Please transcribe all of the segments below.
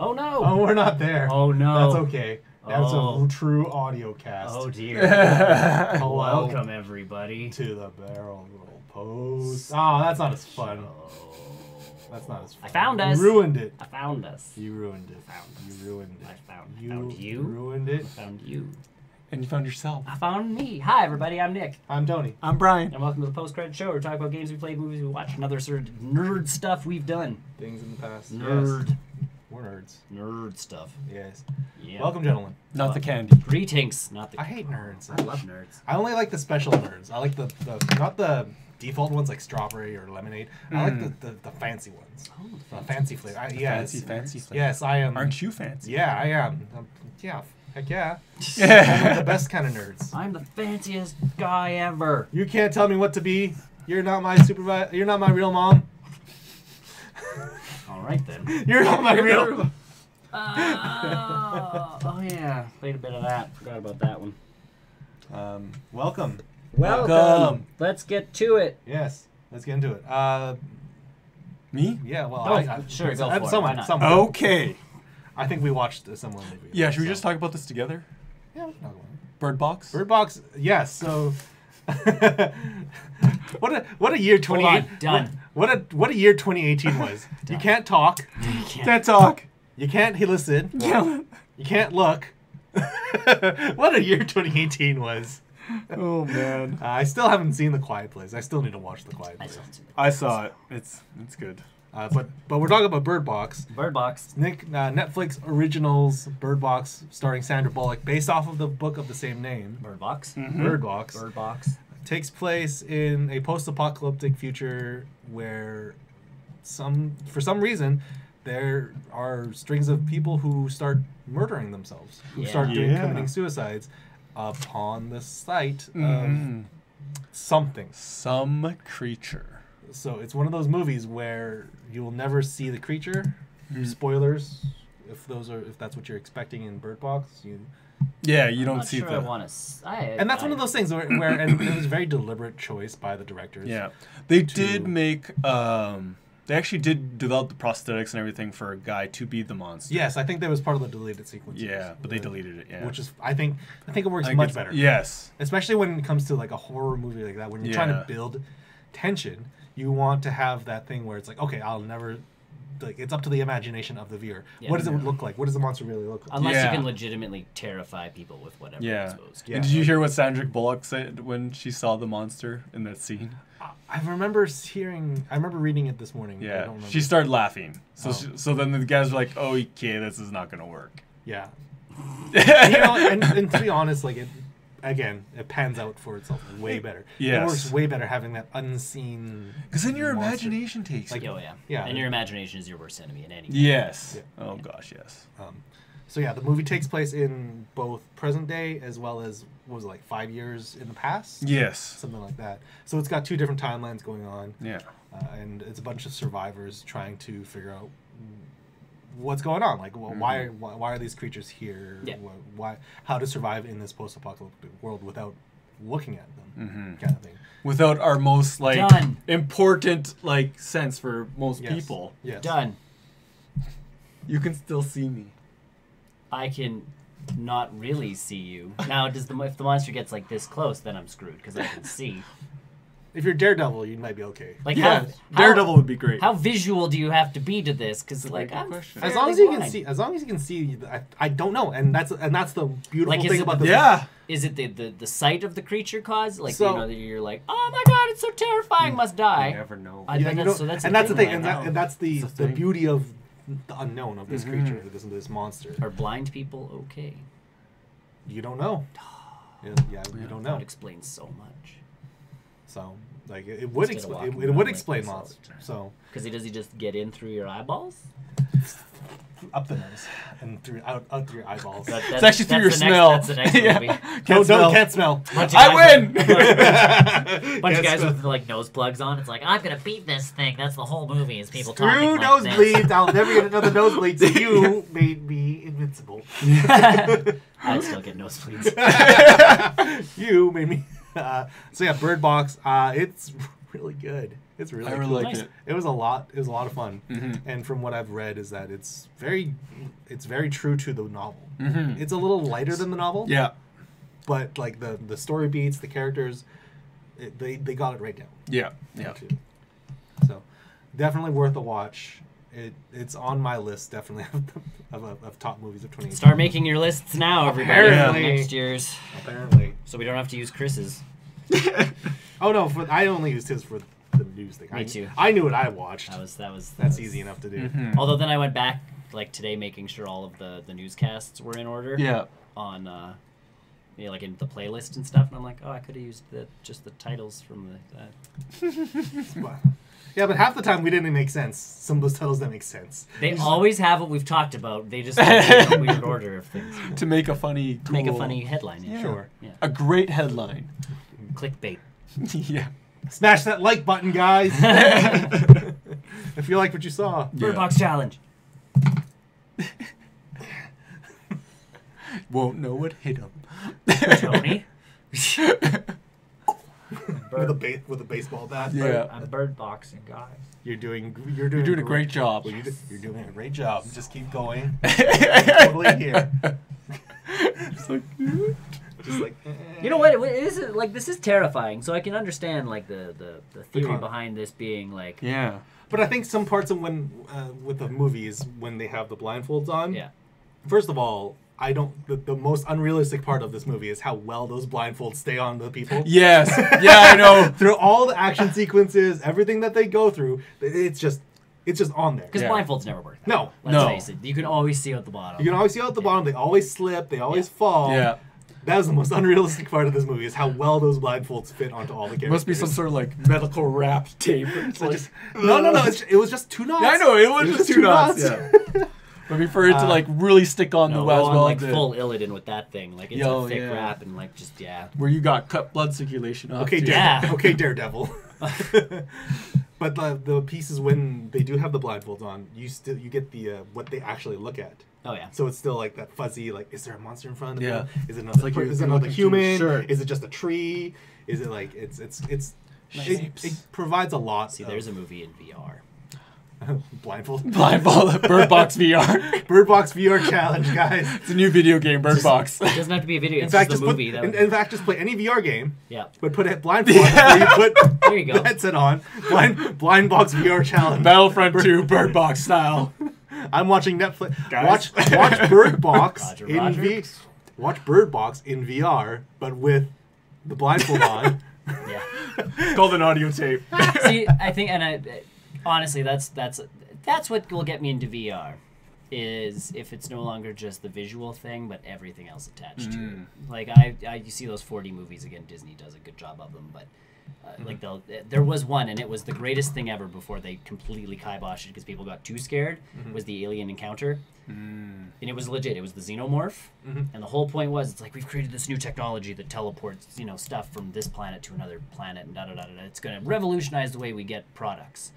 Oh no! Oh, we're not there. Oh no! That's okay. That's a true audio cast. Oh dear. Hello Welcome everybody to the Barrel Roll Post. Oh, that's not as fun. That's not as fun. I found us. You ruined it. I found us. You ruined it. I found us. You ruined it. I found you. Ruined it. I found you. And you found yourself. I found me. Hi everybody, I'm Nick. I'm Tony. I'm Brian. And welcome to the post-credit show. We're talking about games we played, movies we watched, and other sort of nerd stuff we've done. Things in the past. Nerd. Yes. We're nerds. Nerd stuff. Yes. Yeah. Welcome, gentlemen. Not the candy. Greetings. Not the. I hate nerds. I love nerds. I only like the special nerds. I like the not the default ones like strawberry or lemonade. I like the fancy ones. Oh, The fancy flavor. Yes. Fancy flavor. Yes, I am. Aren't you fancy? Yeah, I am. Yeah. Heck yeah. I'm the best kind of nerds. I'm the fanciest guy ever. You can't tell me what to be. You're not my supervisor. You're not my real mom. All right then. You're not my real. Oh yeah, played a bit of that. Forgot about that one. Welcome. Welcome. Let's get to it. Yes. Let's get into it. Me? Yeah. Well, Oh, I sure, go for it. Why someone. not? Someone. Okay. I think we watched a similar movie. Yeah, should we so- just talk about this together? Yeah, we can talk about it. Bird Box? Bird Box. Yes. So. what a year 28. Hold on, done. What a year 2018 was. You can't talk. You can't. Can't talk. You can't listen. Yeah. You can't look. What a year 2018 was. Oh, man. I still haven't seen The Quiet Place. I still need to watch The Quiet I Place. still haven't seen it. I saw it. It's good. But we're talking about Bird Box. Bird Box. Netflix originals Bird Box starring Sandra Bullock, based off of the book of the same name. Bird Box. Bird Box. Bird Box. Takes place in a post-apocalyptic future where for some reason there are strings of people who start murdering themselves, who Yeah. start committing Yeah. suicides upon the sight of something. Some creature. So it's one of those movies where you will never see the creature. Spoilers, if that's what you're expecting in Bird Box, Yeah, you I'm don't not see sure the... I want to. and that's one of those things where and it was a very deliberate choice by the directors. Yeah. They did make... they actually did develop the prosthetics and everything for a guy to be the monster. Yes, I think that was part of the deleted sequences. Yeah, but they deleted it, yeah. Which is, I think it works I think much it's- better. Yes. Especially when it comes to like a horror movie like that, when you're trying to build tension, you want to have that thing where it's like, okay, I'll never, like, it's up to the imagination of the viewer. Yeah. What does it look like? What does the monster really look like? Unless Yeah. you can legitimately terrify people with whatever you're Yeah. exposed to. Yeah. And did you hear what Sandra Bullock said when she saw the monster in that scene? I remember reading it this morning. I Yeah. don't remember. She started laughing. So Oh. so then the guys were like, oh, okay, this is not going to work. Yeah. and to be honest, like, it pans out for itself way better. Yes. It works way better having that unseen. Because then your monster. imagination takes Like, it. Oh yeah. Yeah. And your imagination is your worst enemy in any. Yes. Yeah. Oh, gosh, yes. So yeah, the movie takes place in both present day as well as, what was it, like 5 years in the past? Yes. Something like that. So it's got two different timelines going on, Yeah. and it's a bunch of survivors trying to figure out what's going on. Like, well, why are these creatures here? Yeah. How to survive in this post-apocalyptic world without looking at them, kind of thing. Without our most, like, Done. important, like, sense for most Yes. people. Yes. Done. You can still see me. I can not really see you. Now, if the monster gets like this close, then I'm screwed because I can see. If you're Daredevil, you might be okay. Like Yeah. how Daredevil would be great. How visual do you have to be to this? Because like good I'm question. As fairly long as you can blind. see, I don't know, and that's the beautiful Like, is thing it about the- the Yeah. Is it the sight of the creature cause? Like, So- you know, that you're like, oh my god, it's so terrifying, must die. You never know. I Yeah, bet you that's, know, so that's and that's the thing, right now. and that's the It's the thing. beauty of the unknown of this creature, this monster. Are blind people okay? You don't know. You don't know. That explains so much. So, like, it would Instead of explain. walking It around would like explain this all monster. the time. So Because does he just get in through your eyeballs? up the nose and out through your eyeballs. It's actually through your smell. That's the next Yeah. movie. Can't smell. Bunch of I guys win! with- Bunch of Can't guys smell. with like nose plugs on. It's like, I'm gonna beat this thing. That's the whole movie. Is people talking Screw like this. nosebleeds. I'll never get another nosebleed. So you made me invincible. I still get nosebleeds. You made me. So yeah, Bird Box. It's really good. It's really I really cool. liked Nice. it. It was a lot. It was a lot of fun. Mhm. And from what I've read, is that it's very true to the novel. Mhm. It's a little lighter than the novel. Yeah. But like the story beats, the characters, they got it right down. Yeah. Yeah. Too. So definitely worth a watch. It's on my list definitely of top movies of 2018. Start making your lists now, everybody. Apparently. For next year's, Apparently. so we don't have to use Chris's. Oh no, I only used his for the news thing. Me too. I knew what I watched. That's easy enough to do. Mhm. Although then I went back like today, making sure all of the newscasts were in order. Yeah. On like in the playlist and stuff, and I'm like, oh, I could have used just the titles from the. Yeah, but half the time we didn't make sense. Some of those titles didn't make sense. They always have what we've talked about. They just have a weird order of things. To make a funny, To make a cool- funny headline. Yeah. Sure. Yeah. a great headline. Clickbait. Yeah. Smash that like button, guys. If you like what you saw. Bird Box Challenge. Won't know what hit him. Tony. With a baseball bat. Yeah. I'm bird boxing, guys. You're doing You're doing a great job. Well, you're doing a great job. Just keep going. Totally here. It's like, Just like You know what? This is terrifying. So I can understand like the theory con- behind this being like. yeah. But I think some parts of when with the movies when they have the blindfolds on. Yeah. First of all, I don't. The most unrealistic part of this movie is how well those blindfolds stay on the people. Yes. Yeah, I know. Through all the action sequences, everything that they go through, it's just on there. Because Yeah. blindfolds never work. No. Let's No. face it. You can always see out the bottom. You can always see out the bottom. They always slip. They always fall. Yeah. That is the most unrealistic part of this movie is how well those blindfolds fit onto all the characters. Must be some sort of like medical wrap tape. It's like, No. It was just 2 knots. yeah, I know. It was just 2 knots. Yeah. I mean, for it to like really stick on No, the go as on, well like as it- full Illidan with that thing. Like it's Yo, a thick yeah. wrap and like just where you got cut blood circulation up. Okay, too. Yeah. Okay, Daredevil. But the pieces when they do have the blindfolds on, you get the what they actually look at. Oh yeah. So it's still like that fuzzy, like, is there a monster in front of Yeah. them? Is it another, like is it you're another looking through a human? shirt. Is it just a tree? Is it like it provides a lot. See, there's a movie in VR. blindfold. Blindfold Bird Box VR. Bird Box VR challenge, guys. It's a new video game, Bird Box. It doesn't have to be a video. In It's fact, just just a put movie. in fact just play any VR game, Yeah. but put a blindfold on before you put There you go. the headset on. Blind Box VR challenge. Battlefront 2 Bird Box style. I'm watching Netflix. Guys. Watch Bird Box Roger, in Roger. Watch Bird Box in VR, but with the blindfold on. Yeah. It's called an audio tape. See, I think, honestly, that's what will get me into VR, is if it's no longer just the visual thing, but everything else attached to it. Like you see those 4D movies again. Disney does a good job of them, but like there was one, and it was the greatest thing ever before they completely kiboshed it because people got too scared. Was the alien encounter, and it was legit. It was the xenomorph, and the whole point was it's like we've created this new technology that teleports stuff from this planet to another planet, and da da da da. It's going to revolutionize the way we get products,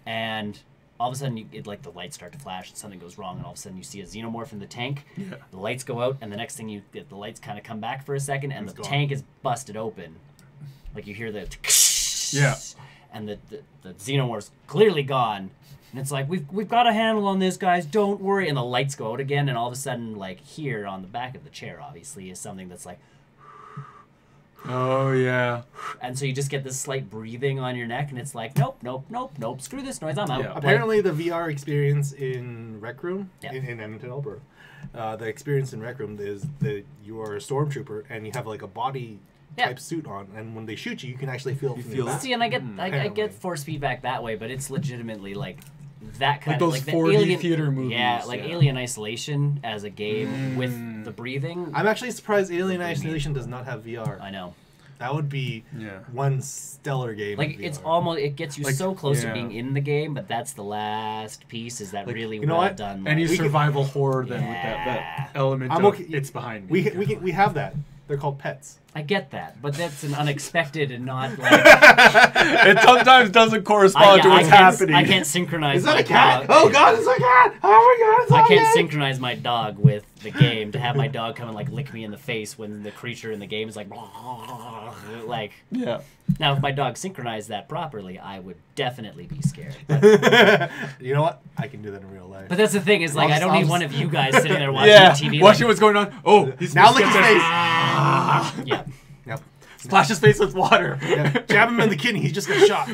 and all of a sudden, the lights start to flash and something goes wrong, and all of a sudden you see a xenomorph in the tank. Yeah. The lights go out, and the next thing the lights kind of come back for a second, and the tank is busted open. Like you hear the Yeah. and the xenomorph's clearly gone, and it's like we've got a handle on this, guys. Don't worry. And the lights go out again, and all of a sudden, like here on the back of the chair, obviously, is something that's like. Oh, yeah. And so you just get this slight breathing on your neck, and it's like, nope, screw this noise, I'm out. Yeah. Apparently, the VR experience in Rec Room Yeah. in Edmonton, Alberta, the experience in Rec Room is that you are a stormtrooper and you have like a body type suit on, and when they shoot you, you can actually feel. You from feel your back. See, and I get Apparently. force feedback that way, but it's legitimately like that kind Like of those the 4D Alien theater movies, Yeah, like yeah. Alien Isolation as a game with the breathing. I'm actually surprised Alien Isolation does not have VR. I know. That would be Yeah. one stellar game. Like in it's VR. almost it gets you Like, so close to yeah. being in the game, but that's the last piece. Is that Like, really you know well what? done? Any like- survival horror then with Yeah. that element I'm of okay. it's behind me. We have that. They're called pets. I get that, but that's an unexpected and not like. It sometimes doesn't correspond to what's happening. I can't synchronize. Is that my a cat? dog. Oh god, it's a cat! Oh my god, it's I a can't cat! synchronize my dog with the game to have my dog come and like lick me in the face when the creature in the game is like Yeah. Now if my dog synchronized that properly, I would definitely be scared. But, You know what? I can do that in real life. but that's the thing is like I don't I'll need just- one of you guys sitting there watching Yeah. TV. Watching what's going on. Oh, he's Now lick gets his there. face! Yeah. Yep. Splash his face with water. Yeah. Jab him in the kidney, he just got shot.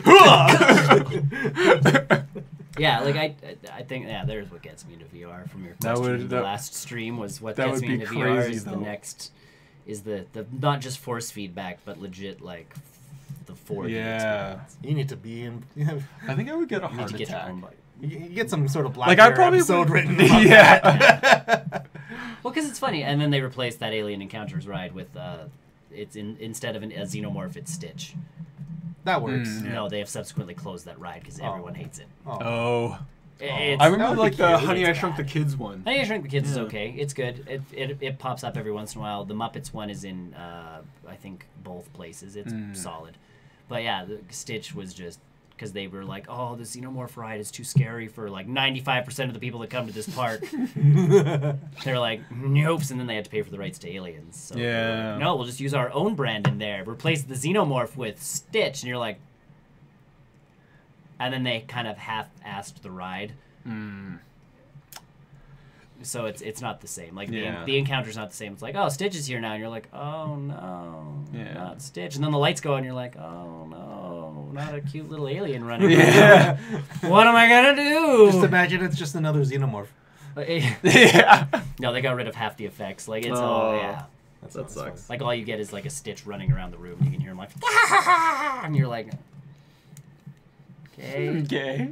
Yeah, like I think there's what gets me into VR from your question. The last stream was what that gets would me be into VR crazy, is the though. next is the not just force feedback but legit like the 4D Yeah. experience. You need to be in. I think I would get a You need heart to get your attack. own bike. You get some sort of Black Like, I Mirror probably episode would- written. About Yeah. Well, because it's funny, and then they replaced that Alien Encounters ride with it's instead of a xenomorph, it's Stitch. That works. Yeah. No, they have subsequently closed that ride because everyone hates it. Oh. It's, I That remember would like be the cute. Honey I It's Shrunk the bad. Kids one. Honey, I Shrunk the Kids is Yeah. okay. It's good. It pops up every once in a while. The Muppets one is in I think both places. It's solid. But yeah, the Stitch was just because they were like, oh, the xenomorph ride is too scary for like 95% of the people that come to this park. They're like, nope, and then they had to pay for the rights to Aliens. So they were Yeah. like, no, we'll just use our own brand in there. Replace the xenomorph with Stitch, and you're like, and then they kind of half-assed the ride. So it's not the same. Like Yeah. the encounter's not the same. It's like, oh, Stitch is here now, and you're like, oh no, Yeah. not Stitch. And then the lights go, and you're like, oh no, not a cute little alien running. Yeah. around. What am I gonna do? Just imagine it's just another xenomorph. Yeah. No, they got rid of half the effects. Like it's Oh. all yeah. That sucks. Like all you get is like a Stitch running around the room. You can hear him like, and you're like, okay. Okay.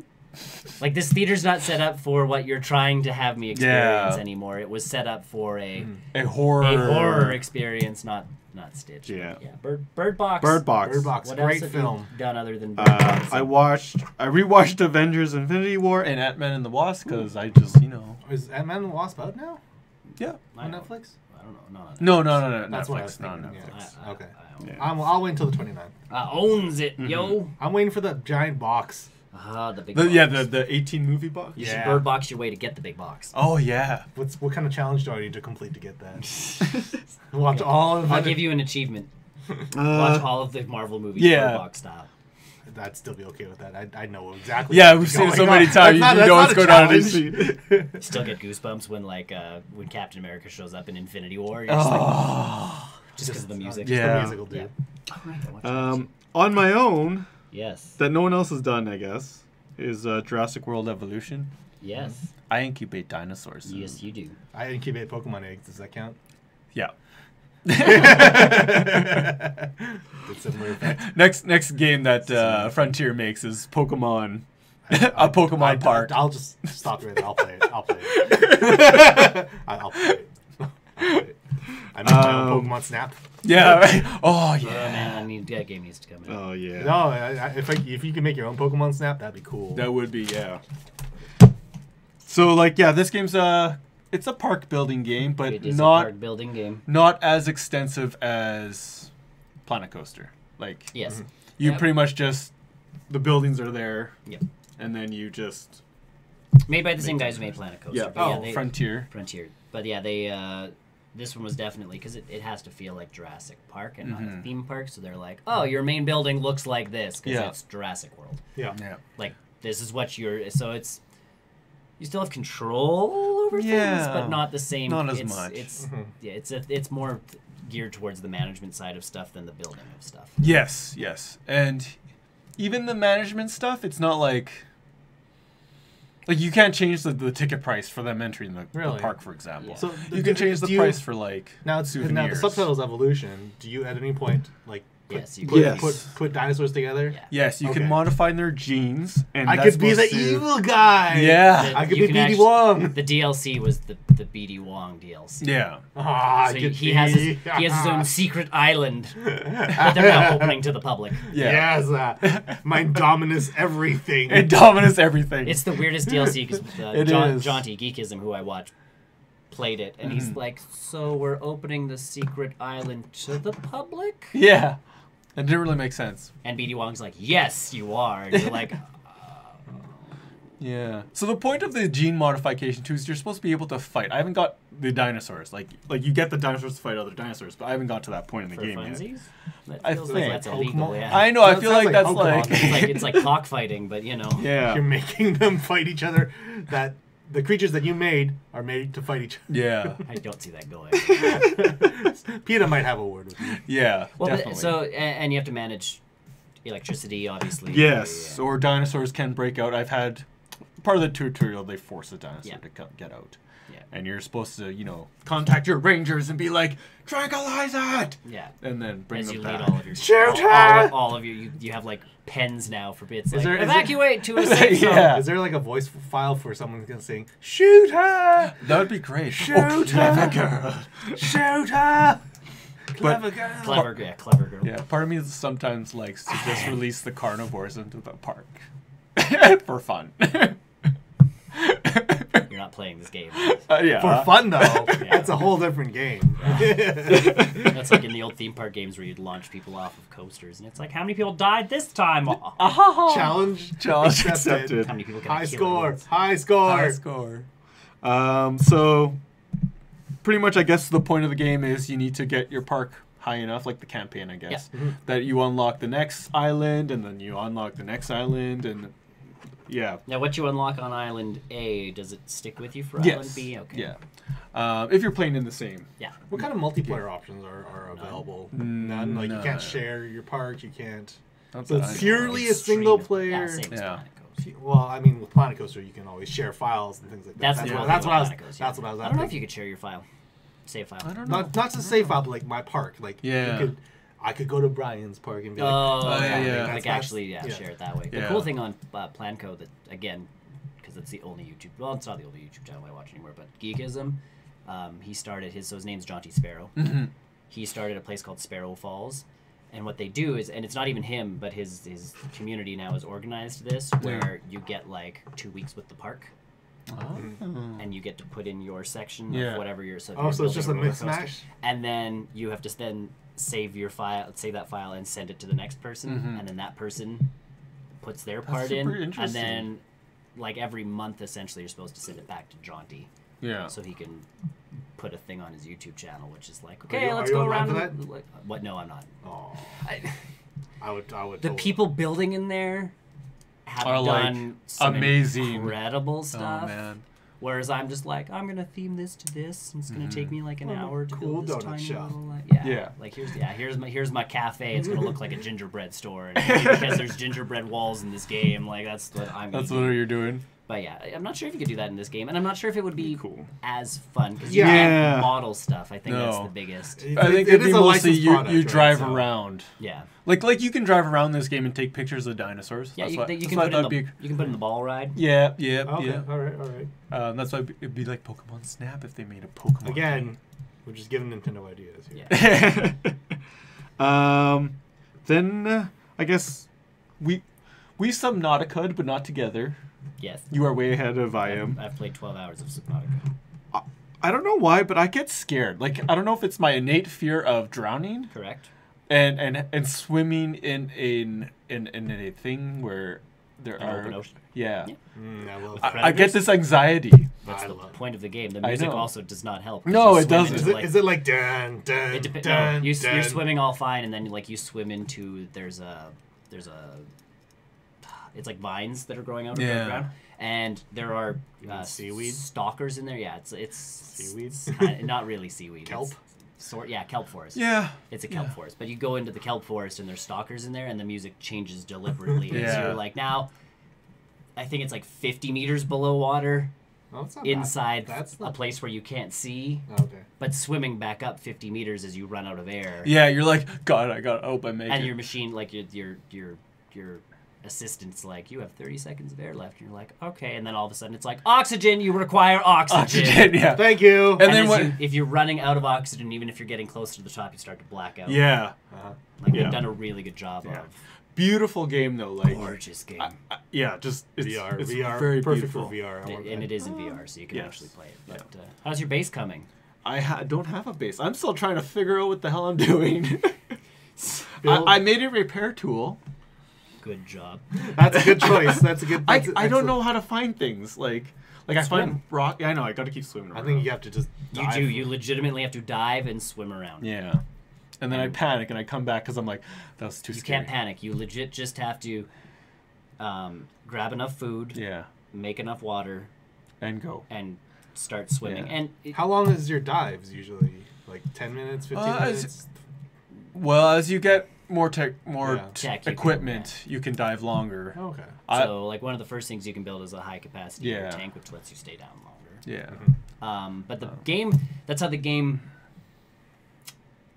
Like this theater's not set up for what you're trying to have me experience Yeah. anymore. It was set up for a horror experience, not Stitch. Yeah. Bird Box. Bird Box. Bird Box, What great else have film. you done other than Bird Box? I rewatched Avengers Infinity War and Ant-Man and the Wasp because I just, Is Ant-Man and the Wasp out now yeah. on Netflix? I don't know. No, That's what I was Netflix, not thinking, Netflix. yeah. Okay. Yeah. I'll wait until the 29th. Owns it, yo. I'm waiting for the giant box. The big The, box. yeah, the 18 movie box. You should Yeah. Bird Box your way to get the big box. Oh yeah. What kind of challenge do I need to complete to get that? Watch all of I'll it. give you an achievement. Watch all of the Marvel movies yeah. Bird Box style. I'd still be okay with that. I know exactly. Yeah, what's we've seen it going so many on. times. That's You not- know that's what's not going a on in challenge. DC. You still get goosebumps when Captain America shows up in Infinity War. You're just like, just because of the music. Just Yeah. the music will do. Yeah. All right, I watched that. On my own, Yes. that no one else has done, I guess, is Jurassic World Evolution. Yes. I incubate dinosaurs. Yes, you do. I incubate Pokemon eggs. Does that count? Yeah. It's similar effect. Next game that Frontier makes is Pokemon. A Pokemon park. I'll just stop right there. I'll play it. I'll play it. I'll play it. I'll play it. I made my own Pokemon Snap. Yeah. Right. Oh Oh yeah. man, that game needs to come in. Oh yeah. No, if you can make your own Pokemon Snap, that'd be cool. That would be yeah. So like yeah, this game's it's a park building game, but It is a not park building game. not as extensive as Planet Coaster. Like Yes. you Yep. pretty much just the buildings are there. Yep. And then you just Made by the same guys who made Planet Coaster. yeah. But Oh, they, Frontier. Frontier. But yeah, they this one was definitely because it has to feel like Jurassic Park and not a theme park. So they're like, oh, your main building looks like this because Yeah. it's Jurassic World. Yeah. Yeah. Like this is what you're. So it's you still have control over things, Yeah. but not the same. Not as it's, much. It's yeah. It's more geared towards the management side of stuff than the building of stuff. Yes, yes. And even the management stuff, it's not like you can't change the ticket price for them entering the Really? park, for example. Yeah. So you can change the do you- price for like Now the souvenirs. subtitles evolution. Do you at any point Yes, you put, can. Yes. put dinosaurs together? Yeah. Yes, you Okay. can modify their genes, and I that's could be the supposed to- evil guy. Yeah, I could You be can BD actually- Wong. The DLC was the BD Wong DLC. yeah. Ah, So I could he has be. his own secret island that they're now opening to the public. Yeah. Yes, my dominus everything. It dominates everything. It's the weirdest DLC because It is. Jaunty Geekism, who I watch played it, and he's like, "So we're opening the secret island to the public?" Yeah. It didn't really make sense. And BD Wong's like, "Yes, you are." And you're like, Yeah. So the point of the gene modification too is you're supposed to be able to fight. I haven't got the dinosaurs. Like you get the dinosaurs to fight other dinosaurs, but I haven't got to that point in the for game yet. funsies? That I feels think like that's illegal. Pokemon. Yeah. I know. I That feel sounds like like that's Pokemon. like It's like cockfighting, but you know. yeah. You're making them fight each other. That the creatures that you made are made to fight each Yeah. I don't see that going. other. PETA might have a word with you. Yeah. Well, but, definitely. so and you have to manage electricity, obviously. Yes, Yeah. or dinosaurs can break out. I've had part of the tutorial. They force the dinosaur Yeah. to get out, Yeah. and you're supposed to, contact your rangers and be like, tranquilize it, Yeah. and then bring As them you back. lead all of your Shoot all, her! all of you have like pens now for bits. Like, there- is evacuate to a safe zone. Yeah. Is there like a voice file for someone gonna sing "Shoot her! That would be great. Shoot clever her! girl. Shoot her! Clever girl!" Clever girl. Yeah, part of me sometimes likes to just release the carnivores into the park for fun. You're not playing this game. Yeah. For fun though, that's a whole different game. That's like in the old theme park games where you'd launch people off of coasters, and it's like, how many people died this time? Challenge Challenge accepted. accepted. How many people can High I kill at score. once? High score. High score. So pretty much, I guess the point of the game is you need to get your park high enough, like the campaign, I guess, that you unlock the next island, and then you unlock the next island, and yeah. Now, what you unlock on Island A, does it stick with you for Yes. Island B? Okay. Yeah. If you're playing in the same. Yeah. What kind of multiplayer options are available? None. Like you None. can't share your park. You can't. Not So that I it's know purely of. a single Extreme. player. Yeah, same as Yeah. Planet Coaster. Well, I mean, with Planet Coaster, you can always share files and things like that. That's That's the what, one that's thing what I was. with Planet Coaster, yeah. That's what I was. I don't know if you could share your file. Save file. I don't know. Not just save file, but like my park. Like Yeah. I could go to Brian's park and be like, Oh, yeah, yeah. Like That's- actually, yeah. share it that way. The Yeah. cool thing on Planco that, again, because it's the only YouTube, well, it's not the only YouTube channel I watch anymore, but Geekism, he started so his name's John T. Sparrow. Mm-hmm. He started a place called Sparrow Falls. And what they do is, and it's not even him, but his community now has organized this, where you get like 2 weeks with the park. And you get to put in your section Yeah. of whatever you're. So if oh, you're so it's just a building roller coaster, mismatch. and then you have to then save that file and send it to the next person, and then that person puts their part in, super and interesting. then like every month essentially you're supposed to send it back to Jaunty, Yeah. so he can put a thing on his YouTube channel, which is like, Are okay, you- let's are you go online around. for that? Like, what? No, I'm not. Oh, I, I would. the totally- people building in there have Are, like, done some amazing. incredible stuff. Oh man. Whereas I'm just like, I'm gonna theme this to this, and it's gonna take me like an hour to cool build this donut tiny shop. little, Yeah. Like here's my cafe. It's gonna look like a gingerbread store, and because there's gingerbread walls in this game. Like that's what I'm. That's gonna what do. you're doing. But yeah, I'm not sure if you could do that in this game, and I'm not sure if it would be Cool. as fun because you Yeah. can't model stuff. I think that's No. the biggest. It- I think it it'd is be a mostly licensed you product, right? drive So- around. Yeah, Like you can drive around this game and take pictures of dinosaurs. yeah. That's You, what, you that's can why put in that'd the be. you can put in the ball ride. Yeah. Okay. Yeah. All right. That's why it'd be like Pokemon Snap if they made a Pokemon. Again, we're just giving Nintendo ideas here. Yeah. Then I guess we Subnautica, but not together. Yes. You are way ahead of I am. I've played 12 hours of Subnautica. I don't know why, but I get scared. Like I don't know if it's my innate fear of drowning Correct. and swimming in a thing where there An are open ocean. Yeah. Yeah. I love I get this anxiety. That's I the love it. point of the game. The I music know. also does not help. 'cause No, you it swim doesn't. into, Is it like dun dun It depends. dun? No, you're dun. swimming all fine, and then like you swim into there's a it's like vines that are growing out of Yeah. the ground, and there are mean seaweed? stalkers in there. Yeah, it's Seaweeds? not really seaweed. Kelp? Kelp forest. Yeah. It's a kelp forest, but you go into the kelp forest and there's stalkers in there, and the music changes deliberately. And so Yeah. you're like, now, I think it's like 50 meters below water, Oh, it's not bad. inside That's a not place where you can't see, okay. but swimming back up 50 meters as you run out of air. Yeah, you're like, God, I hope I make And it. your machine, like your assistant's like, you have 30 seconds of air left, and you're like, okay, and then all of a sudden it's like, oxygen, you require oxygen. Yeah. Thank you. And And then as what? if you're running out of oxygen, even if you're getting close to the top, you start to black out. Yeah. Uh-huh. Like Yeah. they've done a really good job Yeah. of beautiful game though. Like Gorgeous game. yeah, just it's, VR, it's VR, very perfect beautiful. for VR. I want And that. it is in VR, so you can Yes. actually play it. But how's your base coming? I don't have a base. I'm still trying to figure out what the hell I'm doing. Build- I made a repair tool. Good job. That's a good choice. That's a good. I that's don't excellent. know how to find things like I Swim. find rock. Yeah, I know. I got to keep swimming. I Around. think you have to just. You dive. do. You legitimately have to dive and swim around. Yeah. And then I panic and I come back because I'm like, that was too You scary. can't panic. You legit just have to grab enough food, Yeah. make enough water, And go. and start swimming. Yeah. And How long is your dives usually? Like 10 minutes, 15 minutes? Well, as you get more Tech, you can- equipment, you can dive longer. Okay. so, like, one of the first things you can build is a high capacity air Yeah. tank, which lets you stay down longer. Yeah. But the game, that's how the game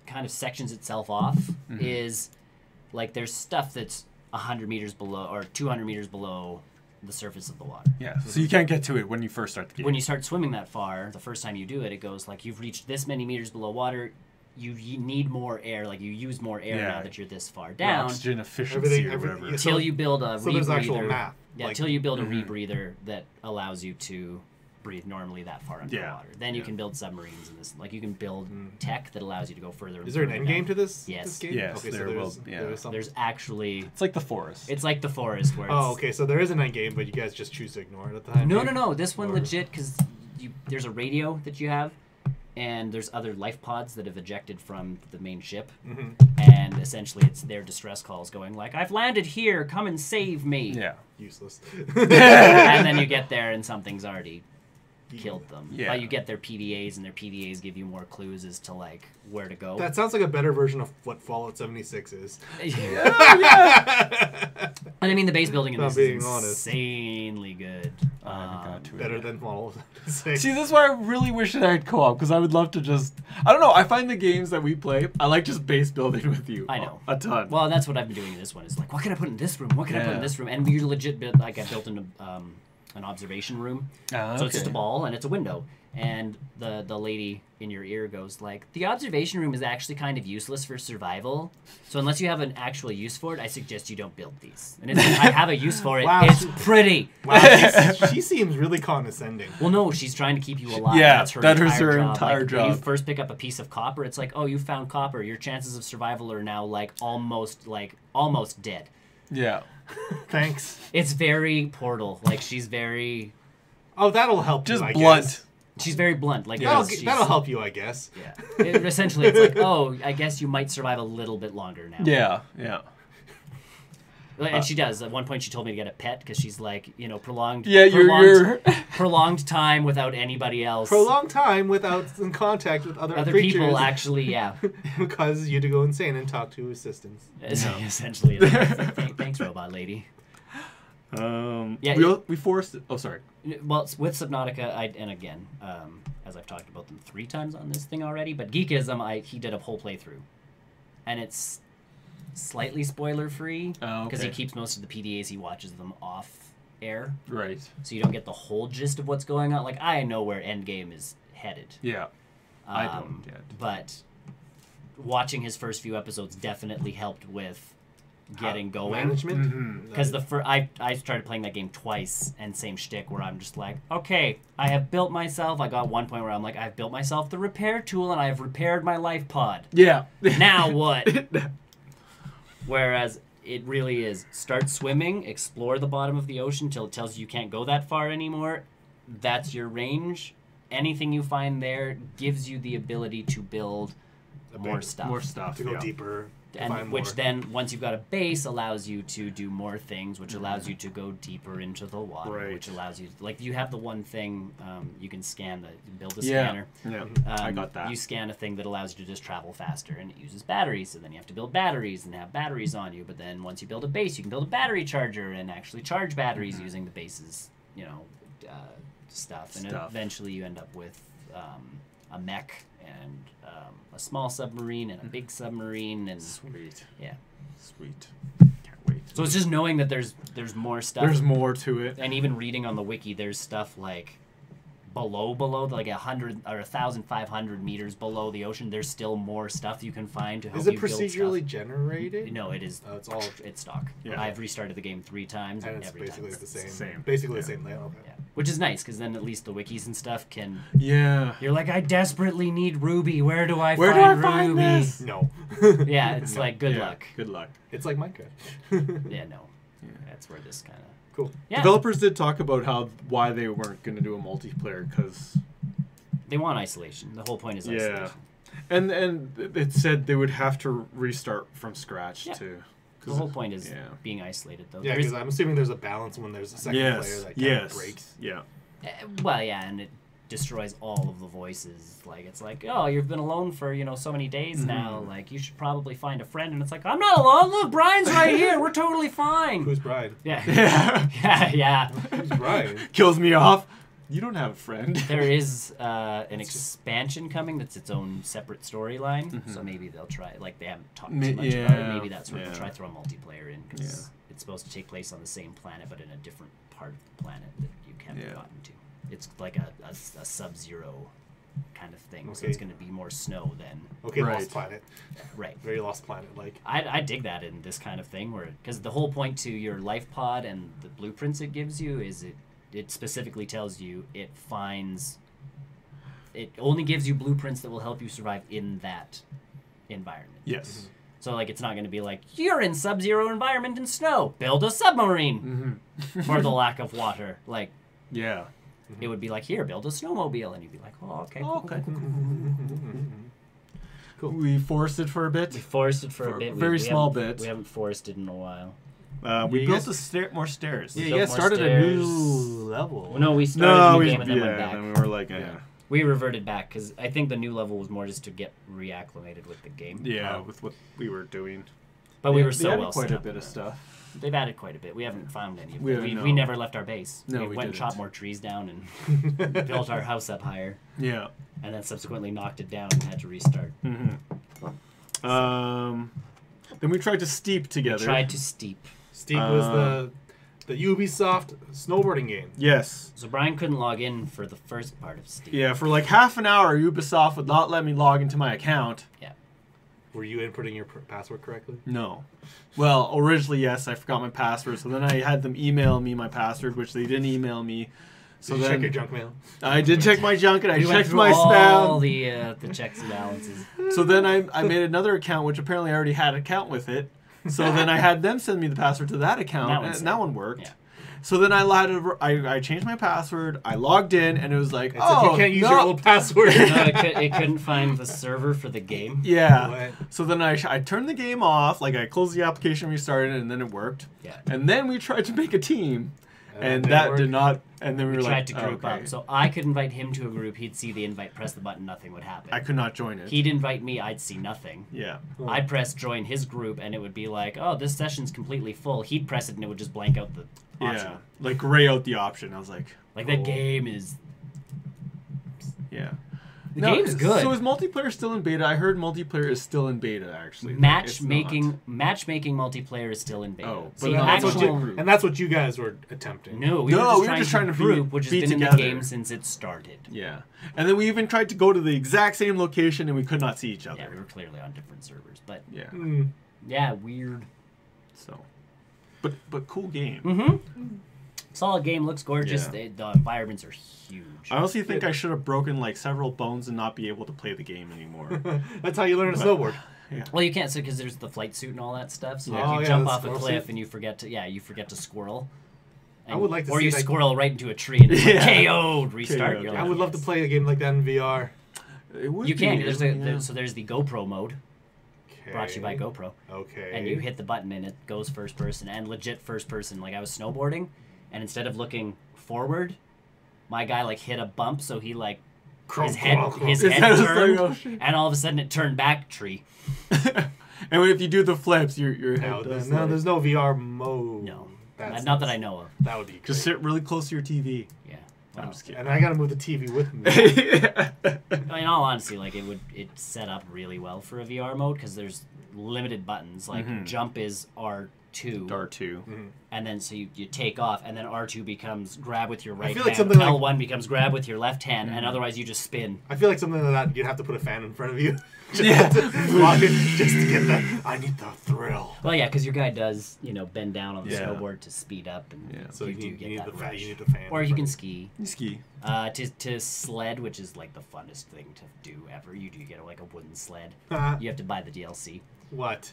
kind of sections itself off, is like there's stuff that's 100 meters below or 200 meters below the surface of the water. Yeah. So you can't get to it when you first start the game. When you start swimming that far, the first time you do it, it goes like you've reached this many meters below water. You need more air, like you use more air Yeah. now that you're this far down. Oxygen efficiency or Everything- whatever. so- Till you build a So rebreather. there's actual math. Yeah, like- till you build a rebreather that allows you to breathe normally that far underwater. Then you Yeah. can build submarines and this. Like you can build tech that allows you to go further. Is there an further end game down. to this? Yes. This game? Yes, Okay, so there there's, will- yeah. there's something. There's actually. It's like the forest. It's like the forest where. Oh, It's, okay. So there is an end game, but you guys just choose to ignore it at the time. No. This one Or- legit because there's a radio that you have, and there's other life pods that have ejected from the main ship, and essentially it's their distress calls going like, "I've landed here. Come and save me." Yeah. Useless. And then you get there and something's already killed them. Yeah. But you get their PDAs, and their PDAs give you more clues as to like where to go. That sounds like a better version of what Fallout 76 is. And I mean, the base building in Not this being is honest. insanely good. I haven't got to it Better yet. than Fallout 76. See, this is why I really wish that I had co-op, because I would love to just... I don't know, I find the games that we play, I like just base building with you. I know. A ton. Well, that's what I've been doing in this one. Is like, what can I put in this room? What can I put in Yeah. this room? And we legit built like I built an observation room. So it's just a ball and it's a window. And the lady in your ear goes like, the observation room is actually kind of useless for survival. So unless you have an actual use for it, I suggest you don't build these. And it's, I have a use for it. Wow. It's pretty. Wow, she seems really condescending. Well, no, she's trying to keep you alive. Yeah, that's her that is entire her job. entire Like, when you job. first pick up a piece of copper, it's like, oh, you found copper. Your chances of survival are now almost dead. Yeah. Thanks. It's very Portal. Like she's very That'll help Just you, I blunt. guess. she's very blunt. Like That'll, she's- that'll help you, I guess. Yeah. Essentially, it's like, oh, I guess you might survive a little bit longer now. Yeah, yeah. And she does. At one point, she told me to get a pet because she's like, prolonged. Yeah, you're... prolonged time without anybody else. For a long time without in contact with other creatures. people, actually, yeah. Because you had to go insane and talk to assistants. Essentially, it's like, thanks, robot lady. Yeah, we forced it. Oh, sorry. Well, with Subnautica, and again, as I've talked about them 3 times on this thing already, but Geekism, he did a whole playthrough, and it's slightly spoiler-free because he keeps most of the PDAs, he watches them off air, Right. so you don't get the whole gist of what's going on. Like, I know where Endgame is headed. Yeah. I don't yet. But watching his first few episodes definitely helped with getting going. Management? Because I started playing that game twice, and same shtick where I'm just like, okay, I have built myself. I got one point where I'm like, I've built myself the repair tool, and I have repaired my life pod. Yeah. Now what? Whereas it really is start swimming, explore the bottom of the ocean till it tells you can't go that far anymore. That's your range. Anything you find there gives you the ability to build more stuff. More stuff. To go deeper. To And find which more. then, once you've got a base, allows you to do more things, which allows you to go deeper into the water, Right. which allows you, like, you have the one thing, you can scan build a Yeah. scanner. Yeah. I got that. You scan a thing that allows you to just travel faster, and it uses batteries, so then you have to build batteries and have batteries on you, but then once you build a base, you can build a battery charger and actually charge batteries using the base's, stuff. And eventually you end up with a mech and a small submarine and a big submarine, and Sweet. yeah. Sweet. Can't wait. So it's just knowing that there's more stuff. There's more to it. And even reading on the wiki, there's stuff like below, like 100 or 1,500 meters below the ocean, there's still more stuff you can find to help Is it you build procedurally stuff. generated? No, it is. It's all. It's stock. Yeah. I've restarted the game 3 times, And and it's every time basically it's the same. Same. Basically Yeah. the same layout. Okay. Yeah, which is nice because then at least the wikis and stuff can. Yeah. You're like, I desperately need Ruby. Where do I Where do find I find Ruby? this? No. Yeah, it's like good Yeah, luck. Good luck. It's like Minecraft. Yeah, no. Yeah. That's where this kind of. Cool. Yeah. Developers did talk about why they weren't going to do a multiplayer because They want isolation. The whole point is Yeah. isolation. and it said they would have to restart from scratch Yeah. too. The whole point is yeah. being isolated, though. Yeah, There is- because I'm assuming there's a balance when there's a second player Yes. that kind Yes. of breaks. Yeah. well, yeah, and it destroys all of the voices. Like, it's like, oh, you've been alone for, so many days now. Like, you should probably find a friend. And it's like, I'm not alone. Look, Brian's right here. We're totally fine. Who's Bride? Yeah. Yeah. Yeah. Who's Brian? Kills me off. You don't have a friend. There is an expansion coming that's its own separate storyline. So maybe they'll try, like, they haven't talked too much about it. Yeah. Maybe that's where they'll Yeah. try to throw a multiplayer in because it's supposed to take place on the same planet, but in a different part of the planet that you haven't Yeah. gotten to. It's like a Sub-Zero kind of thing. So Okay. it's going to be more snow than Okay, Right. Lost Planet. right. Very Lost Planet. Like, I dig that in this kind of thing where because the whole point to your life pod and the blueprints it gives you is it specifically tells you it only gives you blueprints that will help you survive in that environment. Yes. So like it's not going to be like you're in sub-zero environment in snow, build a submarine for the lack of water. Like Yeah. it would be like here, build a snowmobile, and you'd be like, oh okay, cool, Okay. cool, cool, cool. We forested for a bit. We forested for a bit. Very small haven't- bit. We haven't forested in a while. We you built guys- more stairs. yeah, built you guys more started a stairs. new level. Well, no, we started No, a new we game and then went back. then we were like, We reverted back because I think the new level was more just to get reacclimated with the game. with what we were doing. But we were They so added well quite set a up bit in of that. stuff. They've added quite a bit. We haven't found any of We it. haven't, We no. never left our base. No, we we went and didn't. chopped more trees down and built our house up higher, Yeah. and then subsequently knocked it down and had to restart. Then we tried to steep together. Tried to steep. Steve was the Ubisoft snowboarding game. Yes. So Brian couldn't log in for the first part of steep. Yeah, for like half an hour, Ubisoft would not let me log into my account. Yeah. Were you inputting your password correctly? No. Well, originally, yes, I forgot my password. So then I had them email me my password, which they didn't email me. So Did you then check your junk mail? I did check my junk and I We went checked through my all spam. the checks and balances. So then I made another account, which apparently I already had an account with it. So then I had them send me the password to that account, and that one worked. Yeah. So then I changed my password. I logged in, and it was like, It's like you can't use no. your old password. No, it couldn't find the server for the game. Yeah. What? So then I turned the game off. Like I closed the application, restarted it, and then it worked. Yeah. And then we tried to make a team, and didn't that work? did not. And then we We were tried like, to group okay. up. So I could invite him to a group. He'd see the invite, press the button, nothing would happen. I could not join it. He'd invite me, I'd see nothing. Yeah. I'd press join his group, and it would be like, oh, this session's completely full. He'd press it, and it would just blank out the option. Yeah. Like gray out the option. I was like, Like, the game is... yeah. The game's good. So is multiplayer still in beta? I heard multiplayer is still in beta, actually. It's Matchmaking multiplayer is still in beta. Oh, See, but that's what actual... you, and that's what you guys were attempting. No, we No, were just trying to be- group, which has be been in the together. game since it started. not. Yeah. And then we even tried to go to the exact same location, and we could not see each other. Yeah, we were clearly on different servers. But, Yeah. Mm. yeah, weird. So. But cool game. Mm-hmm. Solid game, looks gorgeous. Yeah. The environments are huge. I honestly think I should have broken like several bones and not be able to play the game anymore. That's how you learn to snowboard. Yeah. Well, you can't, because there's the flight suit and all that stuff. So Yeah. if Oh, you yeah, jump the off a squirrel cliff suit. and you forget to squirrel. I would like to or see you that- squirrel right into a tree and it's Yeah. like KO'd, restart. KO'd, You're yeah. I like, would love to yes. play a game like that in VR. It would You can. be, There's yeah. there's the GoPro mode brought to you by Okay. GoPro, Okay. and you hit the button and it goes first person and legit first person. Like I was snowboarding, and instead of looking forward, my guy like hit a bump, so he like his head His head was like, turned, oh, shit. and all of a sudden it turned back tree. And if you do the flips, your head No, does no, like- there's no VR mode. No, That's, not that I know of. That would be great. Just sit really close to your TV. Yeah. I'm Well, just kidding. And I gotta move the TV with me. in all honesty, like it's set up really well for a VR mode because there's limited buttons. Like Mhm. jump is our 2. R2. And then so you take off, and then R2 becomes grab with your right feel hand. like something like- L1 becomes grab with your left hand, and otherwise you just spin. I feel like something like that, you'd have to put a fan in front of you. Yeah. Block it just to get that. I need the thrill. Well, yeah, because your guy does, bend down on the Yeah. snowboard to speed up, and Yeah. So you you do need, get you need that the fan. rush. You need the fan. Or in you can front ski. You ski. To sled, which is like the funnest thing to do ever. You do get like a wooden sled. of you. You have to buy the DLC. What?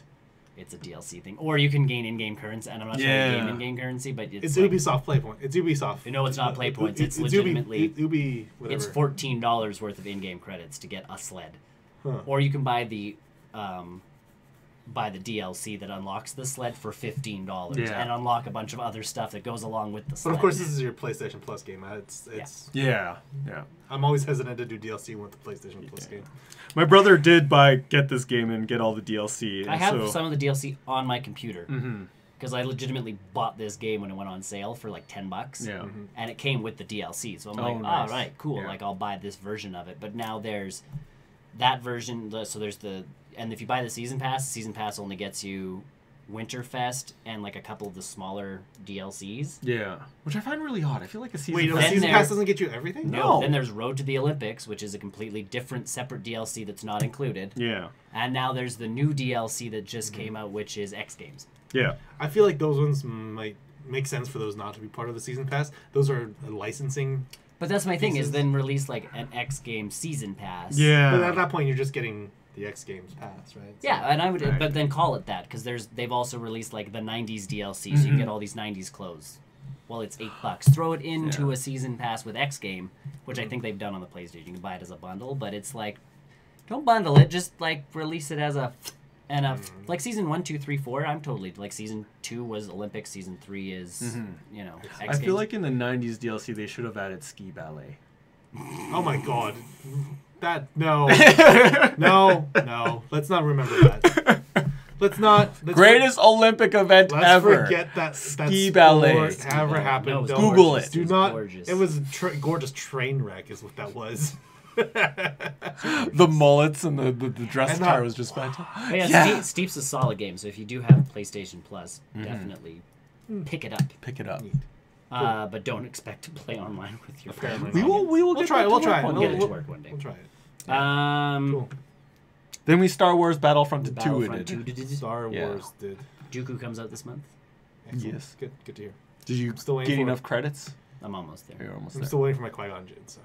It's a DLC thing, or you can gain in-game currency. And I'm not trying to Yeah. game in-game currency, but It's like, Ubisoft Play Point. It's Ubisoft. No, it's not Play Points. It's Ubi- legitimately. Ubi. Whatever. It's $14 worth of in-game credits to get a sled, Huh. or you can buy the DLC that unlocks the sled for $15 Yeah. and unlock a bunch of other stuff that goes along with the sled. But of course, this is your PlayStation Plus game. It's. Yeah. I'm always hesitant to do DLC with the PlayStation Plus game. My brother did get this game and get all the DLC. I have some of the DLC on my computer Mm-hmm. because I legitimately bought this game when it went on sale for like $10. Yeah. And it came with the DLC, so I'm Oh, like, nice. all right, cool. Yeah. Like I'll buy this version of it. But now there's that version. So there's and if you buy the season pass only gets you Winterfest and like a couple of the smaller DLCs. Yeah. Which I find really odd. I feel like a season Wait, no, Then Season there- Pass doesn't get you everything? No. Then there's Road to the Olympics, which is a completely different, separate DLC that's not included. Yeah. And now there's the new DLC that just came out, which is X Games. Yeah. I feel like those ones might make sense for those not to be part of the Season Pass. Those are licensing. But that's my thing, is Pieces. then release like an X Games season pass. But at Yeah. that point, you're just getting the X Games Pass, right? So- Yeah, and I would, Right. but then call it that because they've also released like the '90s DLC, so you can get all these '90s clothes. Well, it's $8. Throw it into Yeah. a season pass with X Game, which I think they've done on the PlayStation. You can buy it as a bundle, but it's like, don't bundle it. Just like release it as like season 1, 2, 3, 4. I'm totally like season 2 was Olympics, season 3 is X I Games. feel like in the 90s DLC they should have added ski ballet. Oh my god. No. No. Let's not remember that. Let's Greatest Olympic event Let's ever. forget that Ski ballet. sport ever happened. No, it was Don't- Google gorgeous. it. Do was not. gorgeous. It was a gorgeous train wreck, is what that was. The mullets and the dress And attire that- was just fantastic. But yeah, Steep's a solid game. So if you do have PlayStation Plus, definitely pick it up. Pick it up. But don't expect to play online with your Apparently family. not. We will We'll get try that it. We'll to try work it. one We'll day. get it to work one day. We'll try it. Cool. Then we Star Wars Battlefront 2 Battlefront did. 2 did. Star Yeah. Wars did. Dooku comes out this month. Excellent. Yes. Good to hear. Did you Still waiting get for enough it. credits? I'm almost there. You're almost I'm there. still waiting for my Qui-Gon Jinn, so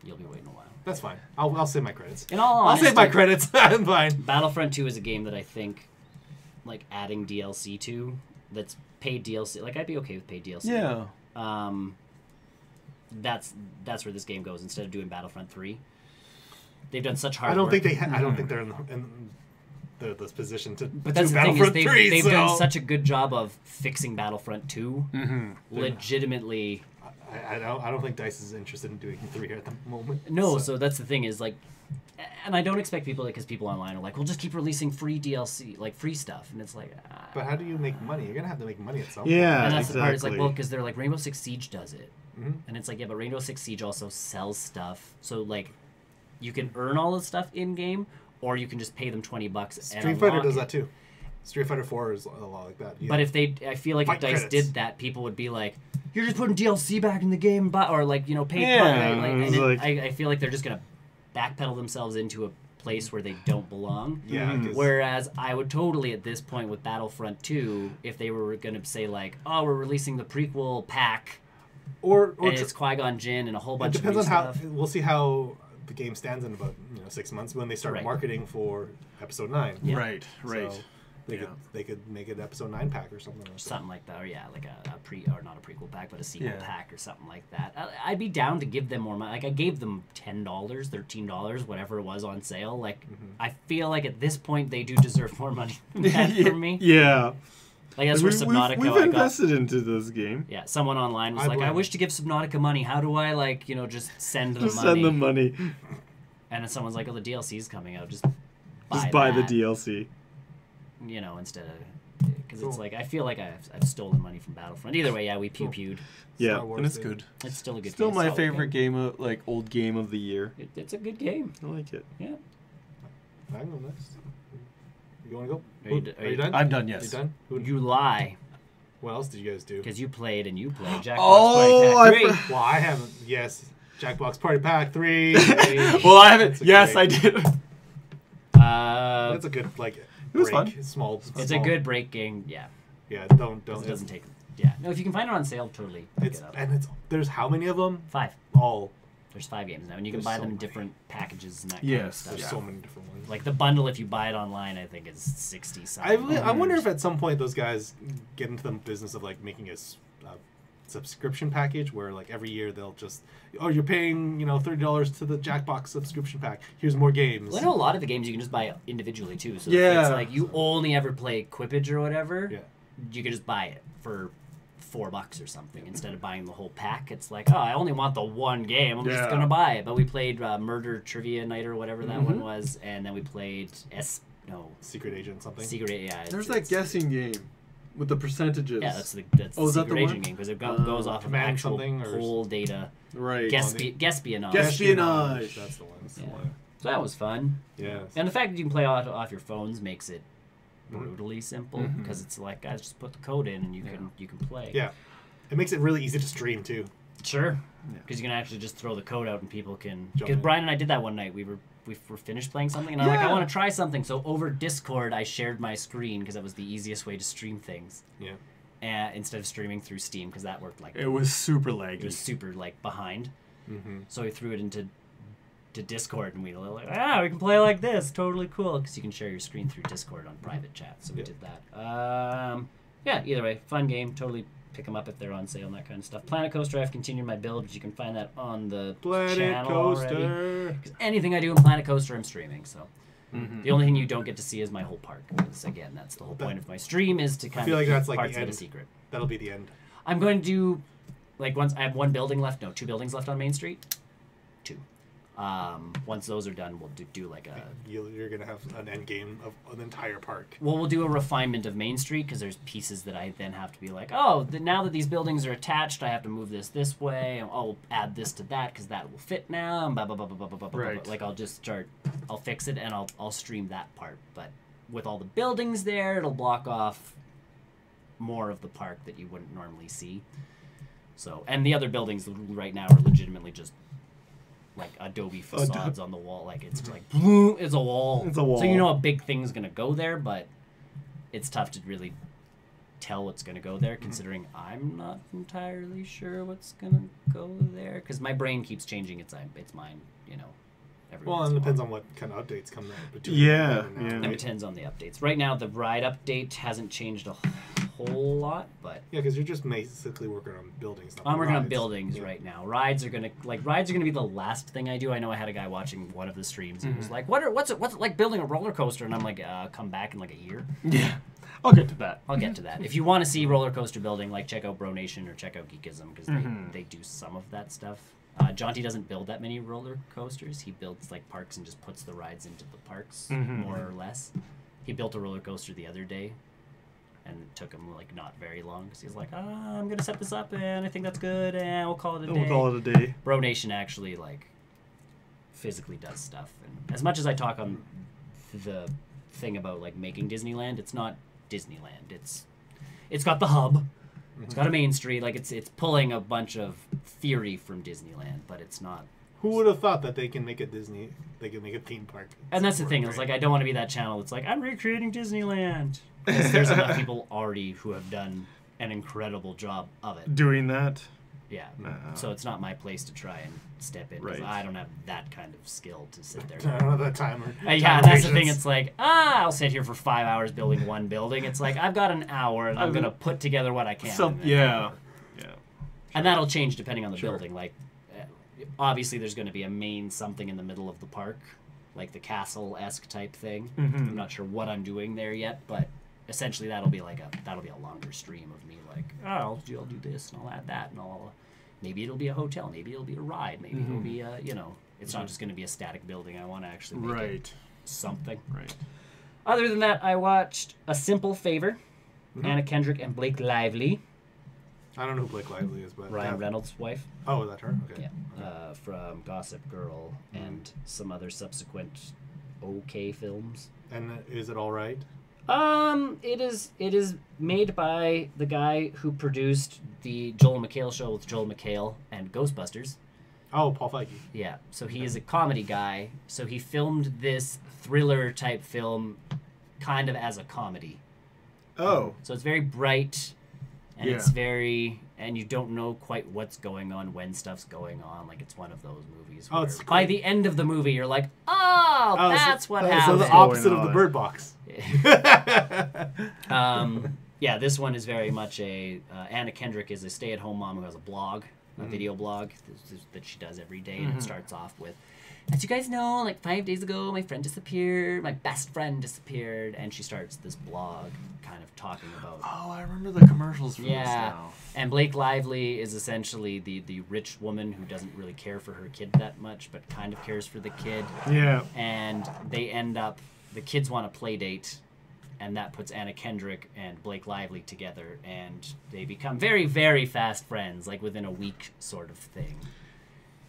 You'll be waiting a while. that's fine. I'll save my credits. In all I'll honesty, save my credits. I'm fine. Battlefront 2 is a game that I think, like, adding DLC to, that's paid DLC. Like, I'd be okay with paid DLC. Yeah. That's where this game goes instead of doing Battlefront 3. They've done such hard I don't work. think I don't think they're in this position to But do that's the thing, is Battlefront 3. they've so done such a good job of fixing Battlefront 2. Mm-hmm. Legitimately. I don't think DICE is interested in doing 3 at the moment. No, so that's the thing is, like, and I don't expect people, because people online are like, well, just keep releasing free DLC, like free stuff. And it's like, But how do you make money? You're gonna have to make money at some Yeah. and that's the part. It's like, exactly. well, because they're like, Rainbow Six Siege does it. Mhm. And it's like, yeah, but Rainbow Six Siege also sells stuff. So, like, you can earn all the stuff in game, or you can just pay them $20 and Street Fighter unlock does it. that too. Street Fighter 4 is a lot like that. But if they, I feel like if Fight DICE credits. did that, people would be like, you're just putting DLC back in the game, or like, paid Yeah, content. Like, it's and like- I feel like they're just gonna backpedal themselves into a place where they don't belong. yeah, Mhm. 'cause- Whereas I would totally, at this point with Battlefront 2, if they were gonna say like, oh, we're releasing the prequel pack, or and it's Qui-Gon Jinn and a whole it bunch of depends new on how stuff. we'll see how the game stands in about 6 months when they start Right. marketing for Episode 9. Yeah. Right. Right. So they could make it Episode 9 pack or something. Like that. Something like that, or yeah, like or not a prequel pack, but a sequel Yeah. pack or something like that. I'd be down to give them more money. Like I gave them $10, $13, whatever it was on sale. Like I feel like at this point they do deserve more money than that from me. Yeah. Like that's where Subnautica. We've I got, invested into this game. yeah, someone online was I like, "I blame. wish to give Subnautica money. How do I just send them Just money?" send them money. And then someone's like, "Oh, the DLC's coming out. Just Just buy the that," DLC. instead of because it's Cool. like I feel like I've stolen money from Battlefront. Either way, yeah, we pew-pewed. Yeah, Star Wars and it's did. good. It's still a good. Still game. my Solid favorite game of old game of the year. It's a good game. I like it. Yeah. I don't know next. You want to go? Are you Are you done? I'm done. Are you Yes. done? You lie, What else did you guys do? because you played and you played Jackbox Oh, Party I Pack 3. Well, I haven't. Yes. Jackbox Party Pack 3. Well, I haven't. That's a Yes, great- I did. That's a good, like, It was break. fun. Small. It's small- a good break game. Yeah. Yeah, don't. 'Cause it doesn't take. Yeah. No, if you can find it on sale, totally pick It's it up. and it's there's how many of them? 5. All. There's 5 games now, and you can There's buy so them in many. different packages and that kind of Yes, stuff. There's Yeah. so many different ones. Like the bundle, if you buy it online, I think is 60 I something. wonder if at some point those guys get into the business of like making a subscription package where like every year they'll just you're paying $30 to the Jackbox subscription pack. Here's more games. Well, I know a lot of the games you can just buy individually too. So if Yeah. it's like you only ever play Quippage or whatever, Yeah. you can just buy it for $4 or something instead of buying the whole pack. It's like, oh, I only want the one game. I'm Yeah. just gonna buy it. But we played Murder Trivia Night or whatever that one was, and then we played Secret Agent something. Secret. Yeah, There's that guessing game with the percentages. Yeah, that's the Oh, is that Secret the Agent one? game because it goes off of Command actual something or poll data. Right. Espionage. Espionage. That's the one. That's the Yeah. one. So that was fun. Yes. And the fact that you can play off your phones makes it brutally simple Mhm. because it's like, guys, just put the code in and you can play. Yeah. It makes it really easy to stream too. Sure. Yeah. Because you can actually just throw the code out and people can. Jump Because in. Brian and I did that one night. We were finished playing something and I'm like, I Yeah. want to try something. So over Discord, I shared my screen because that was the easiest way to stream things. Yeah. Instead of streaming through Steam because that worked like It was super it laggy. was super like behind. Mm-hmm. So we threw it into Discord and we were like, we can play like this. Totally cool because you can share your screen through Discord on private chat. So we Yeah. did that. Yeah, either way, fun game. Totally pick them up if they're on sale and that kind of stuff. Planet Coaster, I've continued my build, but you can find that on the Planet channel already. Coaster. 'Cause anything I do in Planet Coaster, I'm streaming. So Mhm. the only thing you don't get to see is my whole park. Because again, that's the whole point of my stream is to kind feel of like keep that's like parts the of it a end. secret. That'll be the end. I'm going to do once I have 2 buildings left on Main Street. 2. Once those are done, we'll do like a. You're gonna have an end game of an entire park. Well, we'll do a refinement of Main Street because there's pieces that I then have to be like, oh, now that these buildings are attached, I have to move this way, and I'll add this to that because that will fit now. And blah blah blah blah blah blah blah. Blah. Right. Like I'll fix it and I'll stream that part. But with all the buildings there, it'll block off more of the park that you wouldn't normally see. So, and the other buildings right now are legitimately just like Adobe facades on the wall. Like it's like it's a wall. It's a wall. So you know a big thing's gonna go there, but it's tough to really tell what's gonna go there, considering I'm not entirely sure what's gonna go there because my brain keeps changing its mind. Every Well, once and in it a while. depends on what kind of updates come out between. Yeah, now and now, yeah. It right? depends on the updates. Right now, the ride update hasn't changed a whole lot, but Yeah, because you're just basically working on buildings. Not I'm working on rides. buildings Yeah. right now. Rides are gonna be the last thing I do. I know I had a guy watching one of the streams and was Mm-hmm. like, what's it like building a roller coaster? And I'm like, come back in like a year. Yeah. I'll get to that. I'll get to that. If you want to see roller coaster building, like check out BrNation or check out Geekism because Mhm. they do some of that stuff. Jonty doesn't build that many roller coasters. He builds like parks and just puts the rides into the parks Mhm. more or less. He built a roller coaster the other day, and it took him like not very long because he's like, I'm gonna set this up and I think that's good and we'll call it a day. We'll call it a day. BrNation actually like physically does stuff, and as much as I talk on the thing about like making Disneyland, it's not Disneyland. It's got the hub. It's got a main street. Like it's pulling a bunch of theory from Disneyland, but it's not. Who would have thought that they can make a Disney? They can make a theme park. And that's the thing. It's Right. like I don't want to be that channel. It's like I'm recreating Disneyland. 'Cause there's enough people already who have done an incredible job of it. Doing that. Yeah. Uh, So it's not my place to try and step in because Right. I don't have that kind of skill to sit there. I don't have that timer. Yeah, that's the thing. It's like, I'll sit here for 5 hours building one building. It's like, I've got an hour and I'm going to put together what I can. Yeah. Yeah. And that'll change depending on the Sure. building. Like, obviously, there's going to be a main something in the middle of the park, like the castle-esque type thing. Mhm. I'm not sure what I'm doing there yet, but essentially that'll be a longer stream of me. Like, I'll do this and I'll add that and maybe it'll be a hotel, maybe it'll be a ride, maybe it'll be a it's not just going to be a static building. I want to actually make it Right. something. Right. Other than that, I watched A Simple Favor, Anna Kendrick and Blake Lively, I don't know who Blake Lively is, but Ryan Reynolds' wife. Oh, is that her? Okay. Yeah, from Gossip Girl and some other subsequent okay films. And is it all right? It is made by the guy who produced the Joel McHale show with Joel McHale and Ghostbusters. Oh, Paul Feige. Yeah, so he is a comedy guy. So he filmed this thriller type film kind of as a comedy. Oh. So it's very bright, and Yeah. it's very, and you don't know quite what's going on when stuff's going on. Like, it's one of those movies where it's by great. the end of the movie, you're like, oh, that's what So happened. the opposite Going of the on. Bird Box. Yeah, this one is very much a Anna Kendrick is a stay-at-home mom who has a blog, a video blog that she does every day, and it starts off with, as you guys know, like 5 days ago, my friend disappeared, my best friend disappeared, and she starts this blog kind of talking about. Oh, I remember the commercials for this Yeah, now. and Blake Lively is essentially the rich woman who doesn't really care for her kid that much, but kind of cares for the kid, Yeah. and they end up, the kids want a play date, and that puts Anna Kendrick and Blake Lively together, and they become very, very fast friends, like within a week sort of thing.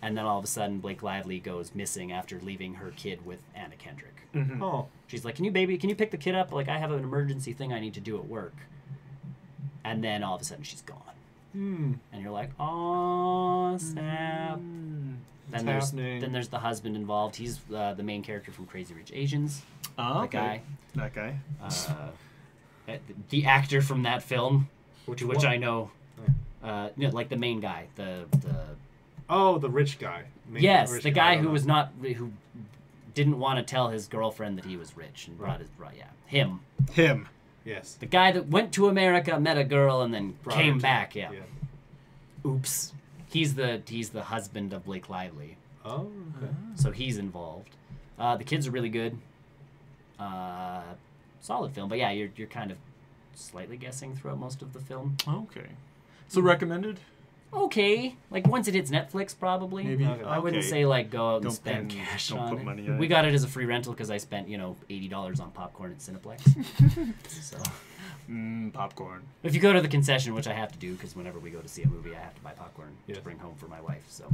And then all of a sudden, Blake Lively goes missing after leaving her kid with Anna Kendrick. Oh. She's like, can you pick the kid up? Like, I have an emergency thing I need to do at work. And then all of a sudden, she's gone. And you're like, oh, snap. Then there's the husband involved. He's the main character from Crazy Rich Asians. Oh, The guy. That guy. The actor from that film, which one? I know, like the main guy, the Oh, the rich guy. yes, Rich the guy I don't who know. was not who didn't want to tell his girlfriend that he was rich and brought him, Him. Yes. the guy that went to America, met a girl, and then Brought her came to- back. Yeah. Oops. He's the husband of Blake Lively, Oh, okay. so he's involved. The kids are really good. Solid film, but yeah, you're kind of slightly guessing throughout most of the film. Okay. So recommended? Okay, like once it hits Netflix, probably. Maybe. Okay. I wouldn't Okay. say like go out and Don't spend spend- cash don't on put it. money on We it. got it as a free rental because I spent $80 on popcorn at Cineplex. So Popcorn. if you go to the concession, which I have to do because whenever we go to see a movie, I have to buy popcorn Yes. to bring home for my wife. So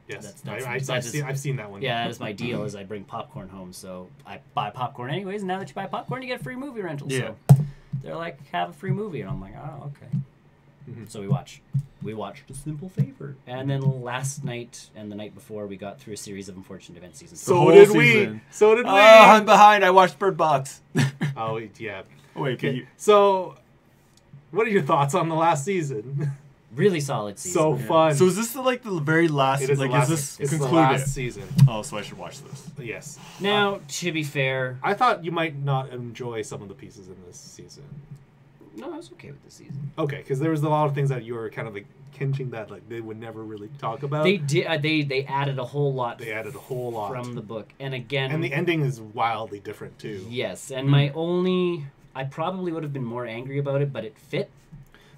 Yes. That's I've seen that one. yeah, that is my deal. Is I bring popcorn home, so I buy popcorn anyways. And now that you buy popcorn, you get a free movie rental. Yeah. So they're like, have a free movie, and I'm like, oh, okay. So we watched A Simple Favor, and then last night and the night before we got through a series of Unfortunate Events season. So whole did we. season. So did we. I'm behind. I watched Bird Box. Oh, yeah. Wait, Okay. So, what are your thoughts on the last season? Really solid season. So fun. So is this the very last? It is like the last, is this it's concluded? the last season. Oh, so I should watch this. Yes. Now, to be fair, I thought you might not enjoy some of the pieces in this season. no, I was okay with the season. Okay, because there was a lot of things that you were kind of like hinging that like they would never really talk about. They did. They added a whole lot They added a whole lot from the book, and again, and the ending is wildly different too. yes. And my only, I probably would have been more angry about it, but it fit.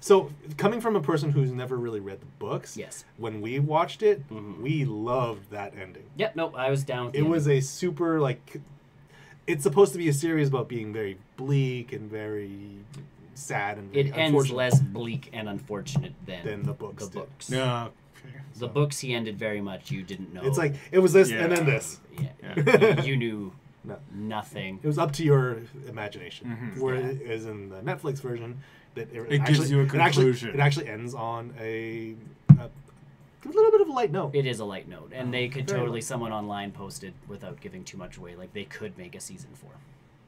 So, coming from a person who's never really read the books, Yes. when we watched it, Mhm. we loved that ending. Yep. Nope. I was down with It was a super like. It's supposed to be a series about being very bleak and very sad and very It ends unfortunate less bleak and unfortunate than the books. the did. books. Yeah. Okay. The books he ended very much. You didn't know. It's like it was this Yeah. and then this. Yeah. you knew No. nothing. It was up to your imagination. Mhm. Whereas in the Netflix version, that It gives you a conclusion. It actually ends on a little bit of a light note. It is a light note, and they could Very totally. light. Someone online posted without giving too much away. Like they could make a season 4.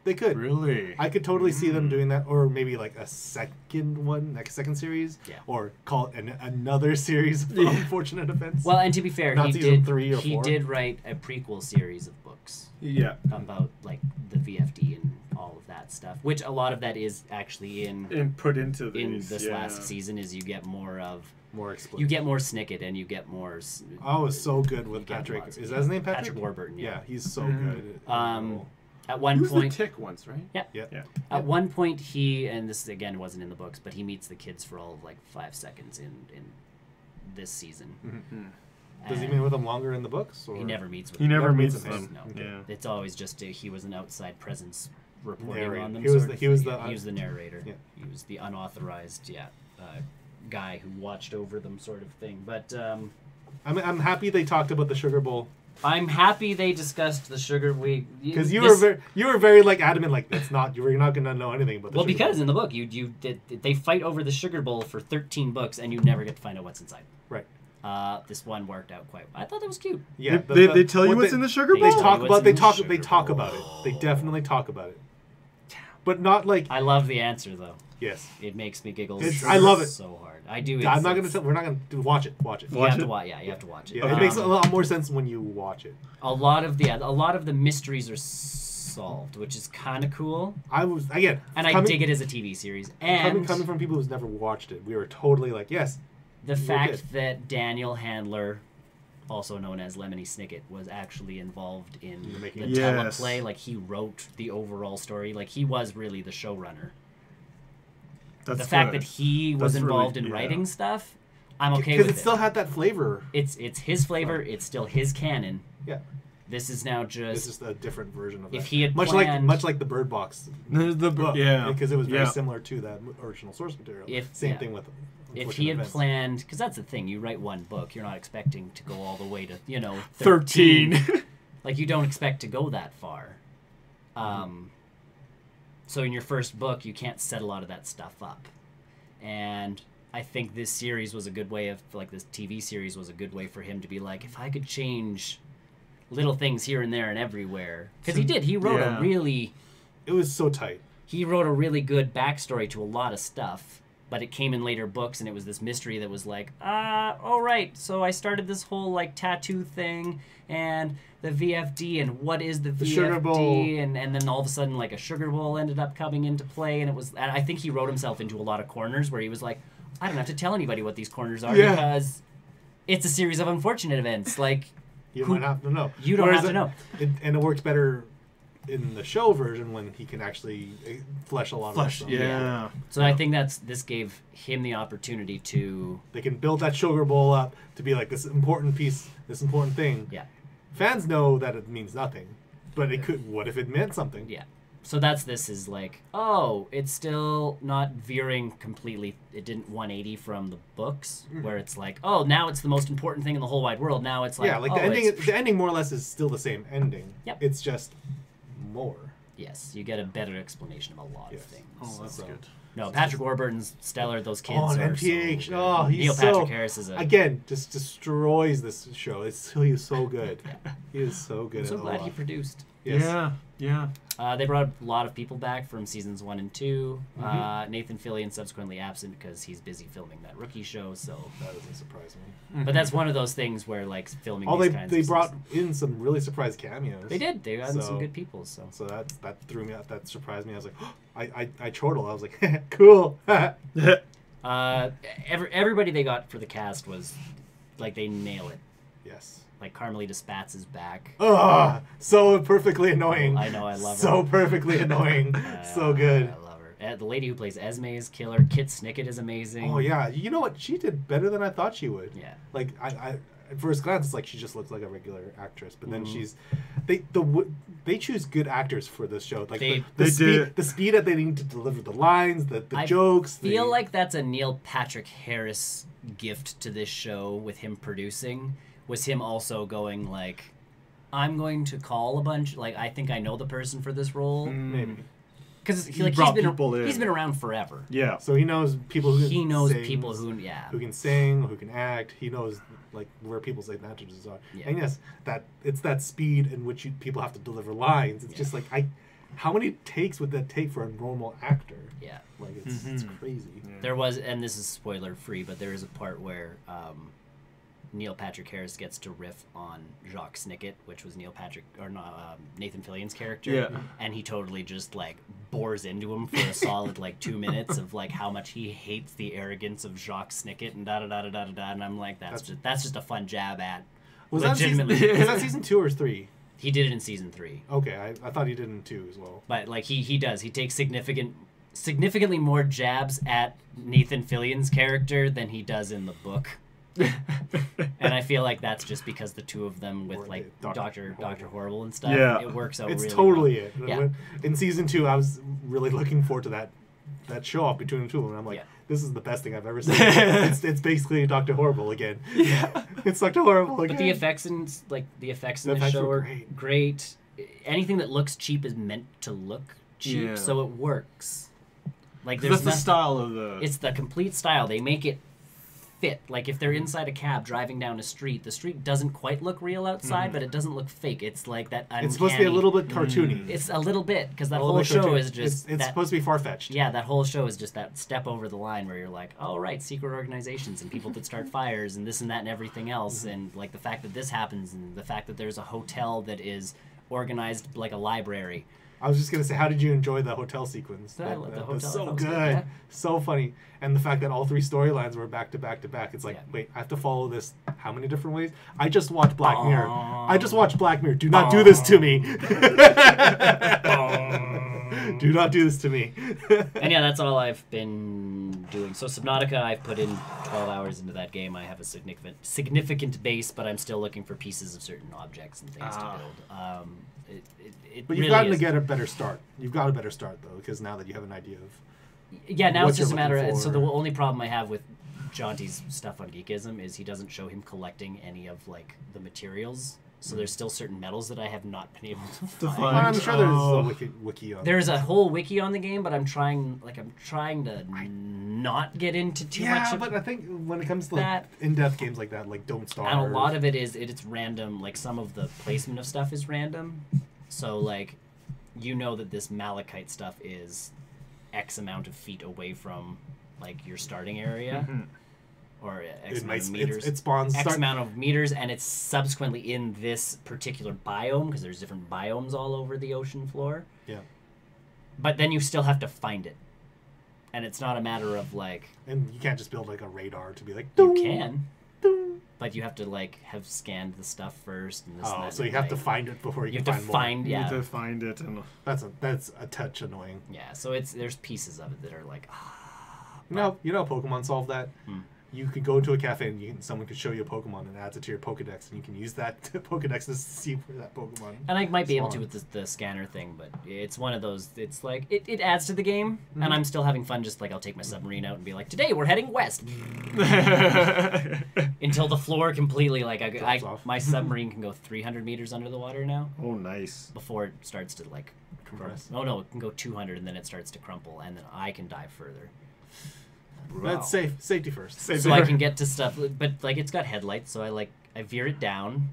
They could. Really? I could totally see them doing that, or maybe like a second one, like a second series, Yeah. or call it another series of unfortunate events. Well, and to be fair, Not he season did. 3 or he 4. did write a prequel series of books Yeah. about like the VFD and all of that stuff, which a lot of that is actually in And put into in these. this yeah. last season. Is you get more of More explicit. you get more Snicket and you get more. Oh, it's so good with you get Patrick. lots. Is that his name, Patrick? Patrick Warburton. Yeah, Yeah. he's so Mhm. good. At one He was the point, tick once, right? yeah. Yeah. Yeah. At one point, he and this again wasn't in the books, but he meets the kids for all of like 5 seconds in this season. Does he And meet with them longer in the books? Or? He never meets with He them. never meets meets them. No. Yeah. It's always just he was an outside presence reporting Narrator. on them. He was sort the- of he was thing. the- Yeah, he was the narrator. Yeah. He was the unauthorized guy who watched over them, sort of thing. But I'm happy they talked about the Sugar Bowl I'm happy they discussed the sugar. Because you were very like adamant, like that's not you're not gonna know anything about. Well, because in the book they fight over the sugar bowl for 13 books, and you never get to find out what's inside. Right. This one worked out quite. I thought that was cute. Yeah. They tell you what's in the sugar bowl. They talk about it. They definitely talk about it. But not like. I love the answer though. Yes. It makes me giggle. I love it so hard. I do. I'm not gonna tell. We're not gonna watch it. Watch it. You have to watch. Yeah, you have to watch it. Yeah, it makes a lot more sense when you watch it. A lot of the mysteries are solved, which is kind of cool. I dig it as a TV series. And coming from people who's never watched it, we were totally like, yes. The fact that Daniel Handler, also known as Lemony Snicket, was actually involved in the teleplay. Like, he wrote the overall story. Like, he was really the showrunner. The fact that he was involved in writing stuff, I'm okay with it. Because it still had that flavor. It's his flavor. It's still his canon. Yeah. This is now just... This is a different version of that. If he had much like the Bird Box book. Yeah. Because it was very similar to that original source material. Same thing with... If he had planned... Because that's the thing. You write one book. You're not expecting to go all the way to, 13. Like, you don't expect to go that far. So in your first book, you can't set a lot of that stuff up. And I think this series was a good way of... Like, this TV series was a good way for him to be like, if I could change... little things here and there and everywhere. Because he did. He wrote a really... It was so tight. He wrote a really good backstory to a lot of stuff, but it came in later books, and it was this mystery that was like, all right, so I started this whole, like, tattoo thing, and the VFD, and what is the VFD? Sugar bowl. And then all of a sudden, like, a sugar bowl ended up coming into play, and and I think he wrote himself into a lot of corners where he was like, I don't have to tell anybody what these corners are because it's a series of unfortunate events. Like... You don't have to know. You don't have to know. And it works better in the show version when he can actually flesh a lot of stuff. Yeah. So I think this gave him the opportunity to... They can build that sugar bowl up to be like this important piece, this important thing. Yeah. Fans know that it means nothing, but it could. What if it meant something? Yeah. So this is like, oh, it's still not veering completely. It didn't 180 from the books, where it's like, oh, now it's the most important thing in the whole wide world. Now it's like, the ending more or less is still the same ending. Yep. It's just more. Yes, you get a better explanation of a lot of things. Oh, that's good. No, Patrick Warburton's stellar. Those kids are NPH. So he's Neil Patrick Harris is again just destroys this show. He is so good. He is so good. I'm so glad he produced. Yes. Yeah. They brought a lot of people back from seasons 1 and 2. Nathan Fillion subsequently absent because he's busy filming that Rookie show. So that doesn't surprise me. But that's one of those things where like filming. They brought in some really surprise cameos. They did. They got some good people. So that threw me out. That surprised me. I was like, I chortled. I was like, cool. Everybody they got for the cast was like they nail it. Yes. Like Carmelita Spatz is back. Oh, so perfectly annoying. I know, I love her. So perfectly annoying. So good. I love her. The lady who plays Esme is killer. Kit Snicket is amazing. Oh yeah, you know what? She did better than I thought she would. Yeah. Like I at first glance, it's like she just looks like a regular actress, but then they choose good actors for this show. Like the speed that they need to deliver the lines, the jokes. I feel like that's a Neil Patrick Harris gift to this show with him producing. Was him also going like, I'm going to call a bunch. Like I think I know the person for this role. Maybe. Because he's been around forever. Yeah, so he knows people who who can sing, who can act. He knows like where people's advantages are. Yeah. And yes, it's that speed in which people have to deliver lines. It's just like how many takes would that take for a normal actor? Yeah, like it's crazy. Yeah. There was, and this is spoiler free, but there is a part where Neil Patrick Harris gets to riff on Jacques Snicket, which was Nathan Fillion's character, and he totally just like bores into him for a solid like 2 minutes of like how much he hates the arrogance of Jacques Snicket and da da da da da da, and I'm like that's just a fun jab at. Was that season 2 or 3? He did it in season 3. Okay, I thought he did it in 2 as well. But like he takes significantly more jabs at Nathan Fillion's character than he does in the book. And I feel like that's just because the two of them with like Dr. Horrible and stuff, it works out really totally well. it. In season 2, I was really looking forward to that show off between the two of them. I'm like, this is the best thing I've ever seen. It's basically Dr. Horrible again. Yeah. It's Dr. Horrible again. But the effects in the effects in The the effects show were are great. Anything that looks cheap is meant to look cheap, Yeah. so it works. Like That's the nothing- style of the. It's the complete style. They make it fit. Like if they're inside a cab driving down a street, the street doesn't quite look real outside, but it doesn't look fake. It's like that uncanny. It's supposed to be a little bit cartoony. It's a little bit because that A little whole bit show cartoony. is just It's that, supposed to be far-fetched. yeah, that whole show is just that step over the line where you're like, oh right, secret organizations and people that start fires and this and that and everything else, and like the fact that this happens and the fact that there's a hotel that is organized like a library. I was just gonna say, how did you enjoy the hotel sequence? I love the That hotel. was so That was good, good, yeah. so funny, and the fact that all 3 storylines were back to back to back. It's like, Yeah. wait, I have to follow this how many different ways? I just watched Black Mirror. Aww. I just watched Black Mirror. Do not do this to me. Do not do this to me. And yeah, that's all I've been doing. So Subnautica, I've put in 12 hours into that game. I have a significant base, but I'm still looking for pieces of certain objects and things to build. It But you've really gotten is. to get a better start. You've got a better start though, because now that you have an idea of Yeah, now what it's just a you're matter looking of... So for. the only problem I have with Jaunty's stuff on Geekism is he doesn't show him collecting any of, like, the materials. So there's still certain metals that I have not been able to find. Well, I'm sure there's Oh. a wiki on There's it. a whole wiki on the game, but I'm trying to not get into too much Yeah, of but I think when it comes to like, that. in-depth games like that, like Don't Starve, And a lot of it is it's random. Like some of the placement of stuff is random. So like, you know that this malachite stuff is X amount of feet away from like your starting area, or X amount of meters. it spawns. X amount of meters, and it's subsequently in this particular biome because there's different biomes all over the ocean floor. Yeah, But then you still have to find it, and it's not a matter of like and you can't just build like a radar to be like. you "Dong, can. dong." But you have to like have scanned the stuff first, and this and Oh, that, so you and, have to like, find it before you You can have to find more. find, You yeah, need to find it and. That's a touch annoying. yeah. So there's pieces of it that are like, You know how Pokemon solved that? Hmm. You could go into a cafe and someone could show you a Pokemon and adds it to your Pokedex, and you can use that Pokedex to see where that Pokemon. and I might be able to spawned. with the scanner thing, but it's one of those. It's like it adds to the game, Mm-hmm. and I'm still having fun. Just like I'll take my submarine out and be like, today we're heading west, until the floor completely like Drops off. my submarine can go 300 meters under the water now Oh, nice. before it starts to like Compress. Oh no, it can go 200 and then it starts to crumple, and then I can dive further. That's safe. Safety first. So I can get to stuff, but like it's got headlights, so I veer it down,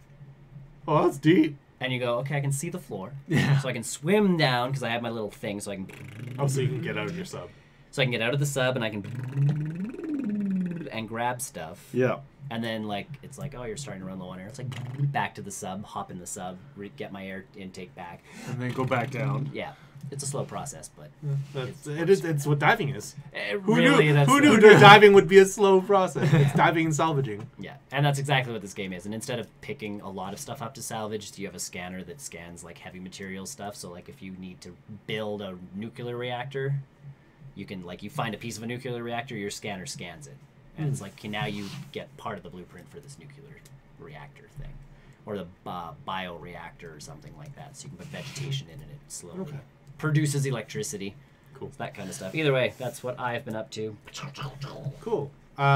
Oh, that's deep. and you go, okay, I can see the floor, Yeah. so I can swim down because I have my little thing, so I can Oh, so you can get out of your sub. get out of the sub and I can and grab stuff, Yeah. and then like it's like, oh, you're starting to run low on air. It's like back to the sub, hop in the sub, get my air intake back. And then go back down. Yeah, it's a slow process, but It's what diving is. Who really knew? that's Who knew that diving would be a slow process? It's diving and salvaging. Yeah, and that's exactly what this game is. And instead of picking a lot of stuff up to salvage, you have a scanner that scans like heavy material stuff. So like if you need to build a nuclear reactor, you can like you find a piece of a nuclear reactor, your scanner scans it, and it's like, okay, now you get part of the blueprint for this nuclear reactor thing, or the bioreactor or something like that. So you can put vegetation in and it slowly produces electricity. Cool. It's that kind of stuff. Either way, that's what I've been up to. Cool.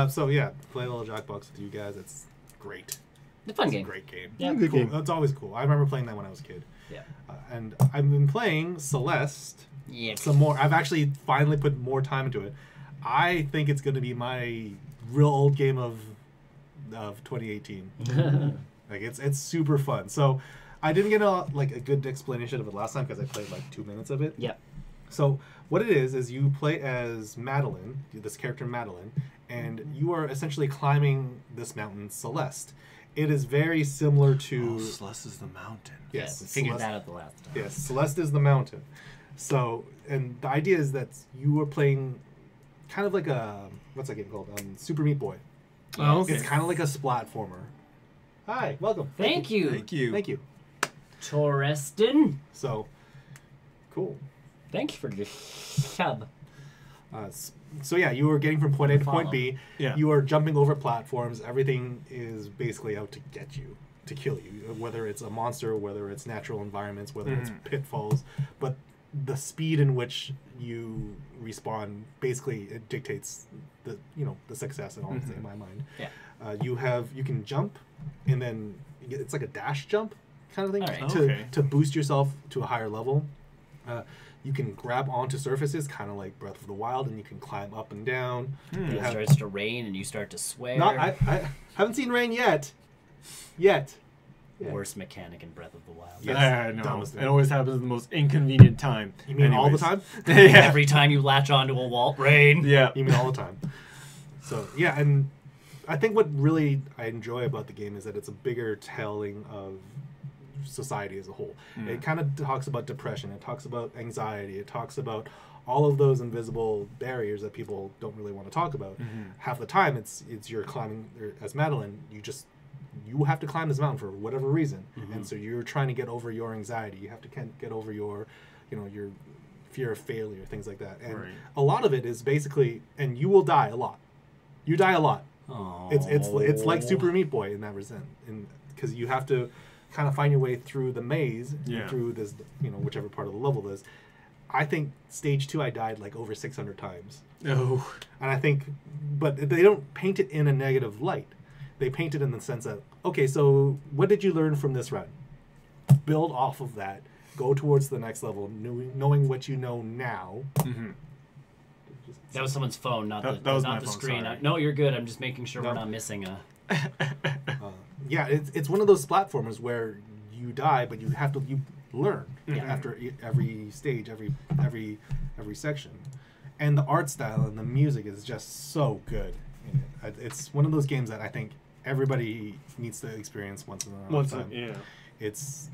So yeah, playing a little Jackbox with you guys. It's great. It's a fun It's game. a great game. Yeah, Good Cool. game. That's always cool. I remember playing that when I was a kid. Yeah. And I've been playing Celeste Yeah. some more. I've actually finally put more time into it. I think it's going to be my real old game of 2018. Like it's super fun. So I didn't get a good explanation of it last time because I played like 2 minutes of it. Yep. So what it is you play as Madeline, this character Madeline, and you are essentially climbing this mountain, Celeste. It is very similar to Celeste is the mountain. yes, We figured Celeste- that out the last time. Yes, Celeste is the mountain. So, and the idea is that you are playing kind of like a what's that game called? Super Meat Boy. Oh, okay. It's kind of like a splatformer. Hi, welcome. Thank you. Thank you. Thank you. Torreston. So, cool. Thank you for the sub. So yeah, you are getting from point A to point Follow. B. Yeah. You are jumping over platforms. Everything is basically out to get you, to kill you. Whether it's a monster, whether it's natural environments, whether it's pitfalls. But the speed in which you respawn basically it dictates the the success and all in my mind. Yeah. You can jump, and then it's like a dash jump kind of thing Right. to boost yourself to a higher level. You can grab onto surfaces, kind of like Breath of the Wild, and you can climb up and down. It starts to rain, and you start to swear. I haven't seen rain yet. Worst mechanic in Breath of the Wild. Yes. I know. Dumbest It thing. always happens at the most inconvenient time. You mean all the time? Yeah. Every time you latch onto a wall, rain. Yeah. You mean all the time. So yeah, and I think what really I enjoy about the game is that it's a bigger telling of society as a whole. It kind of talks about depression. It talks about anxiety. It talks about all of those invisible barriers that people don't really want to talk about. Half the time, it's you're climbing as Madeline. You have to climb this mountain for whatever reason, and so you're trying to get over your anxiety. You have to get over your, your fear of failure, things like that. And a lot of it is basically, and you will die a lot. You die a lot. Oh. It's like Super Meat Boy in that resent, because you have to kind of find your way through the maze and through this, whichever part of the level is. I think stage 2 I died like over 600 times. Oh. And I think, but they don't paint it in a negative light. They paint it in the sense that, okay, so what did you learn from this run? Build off of that. Go towards the next level, knowing what you know now. That was someone's phone, not That the was not my the phone, screen. sorry. No, you're good. I'm just making sure No. we're not missing a. Yeah, it's one of those platformers where you die, but you learn Yeah. after every stage, every section, and the art style and the music is just so good in it. It's one of those games that I think everybody needs to experience once in a lifetime. Yeah. It's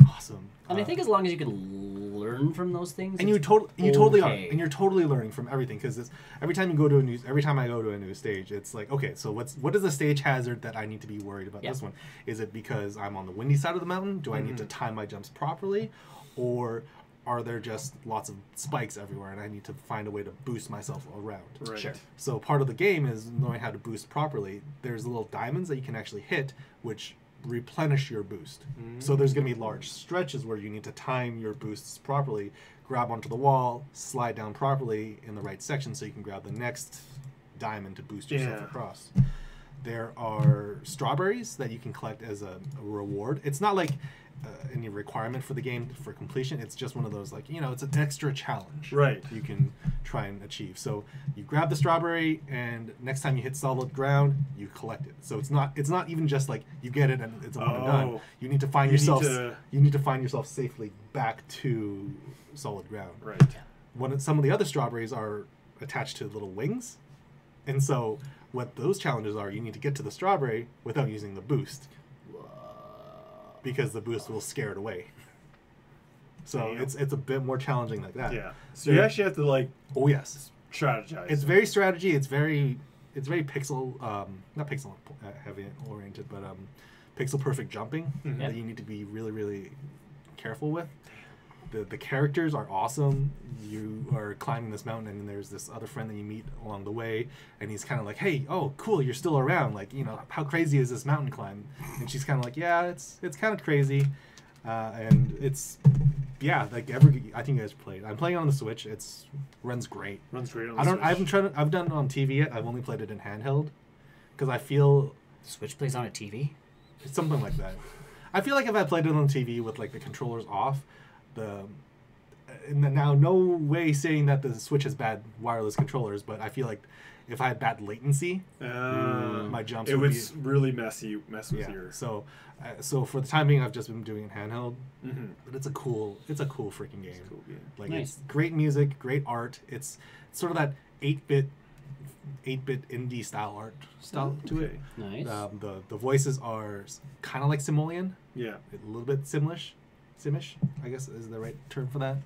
awesome. And I think as long as you can learn from those things, And you it's totally are, okay. and you're totally learning from everything, because every time I go to a new stage, it's like, okay, so what is the stage hazard that I need to be worried about? Yeah. This one, is it because I'm on the windy side of the mountain? Do I need to time my jumps properly, or are there just lots of spikes everywhere, and I need to find a way to boost myself around? Right. Sure. So part of the game is knowing how to boost properly. There's little diamonds that you can actually hit, which replenish your boost. So there's going to be large stretches where you need to time your boosts properly, grab onto the wall, slide down properly in the right section so you can grab the next diamond to boost yourself across. There are strawberries that you can collect as a reward. It's not like any requirement for the game for completion. It's just one of those, like, it's an extra challenge you can try and achieve. So you grab the strawberry, and next time you hit solid ground, you collect it. So it's not even just like you get it and it's a one and done. You need to find you need to find yourself safely back to solid ground. Right. Some of the other strawberries are attached to little wings, and so what those challenges are, you need to get to the strawberry without using the boost, because the boost will scare it away. So it's a bit more challenging like that. Yeah. So you actually have to Oh yes, strategize. it's very strategy. It's very pixel, not pixel heavy oriented, but pixel perfect jumping that you need to be really, really careful with. The characters are awesome. You are climbing this mountain, and there's this other friend that you meet along the way, and he's kind of like, "Hey, oh, cool, you're still around. Like, how crazy is this mountain climb?" And she's kind of like, "Yeah, it's kind of crazy," and it's like I think you guys played. I'm playing on the Switch. Runs great. Runs great on the I haven't tried it. I've done it on TV yet. I've only played it in handheld, because I feel Switch plays on a TV. it's something like that. I feel like if I played it on TV with like the controllers off, now no way saying that the Switch has bad wireless controllers, but I feel like if I had bad latency, my jumps it would would really mess with your. So for the time being, I've just been doing it handheld. But it's a cool freaking game. Cool game. Like, Nice. it's great music, great art. It's sort of that 8-bit indie style to it. Nice. The voices are kind of like Simoleon, Yeah. a little bit Simish, I guess is the right term for that.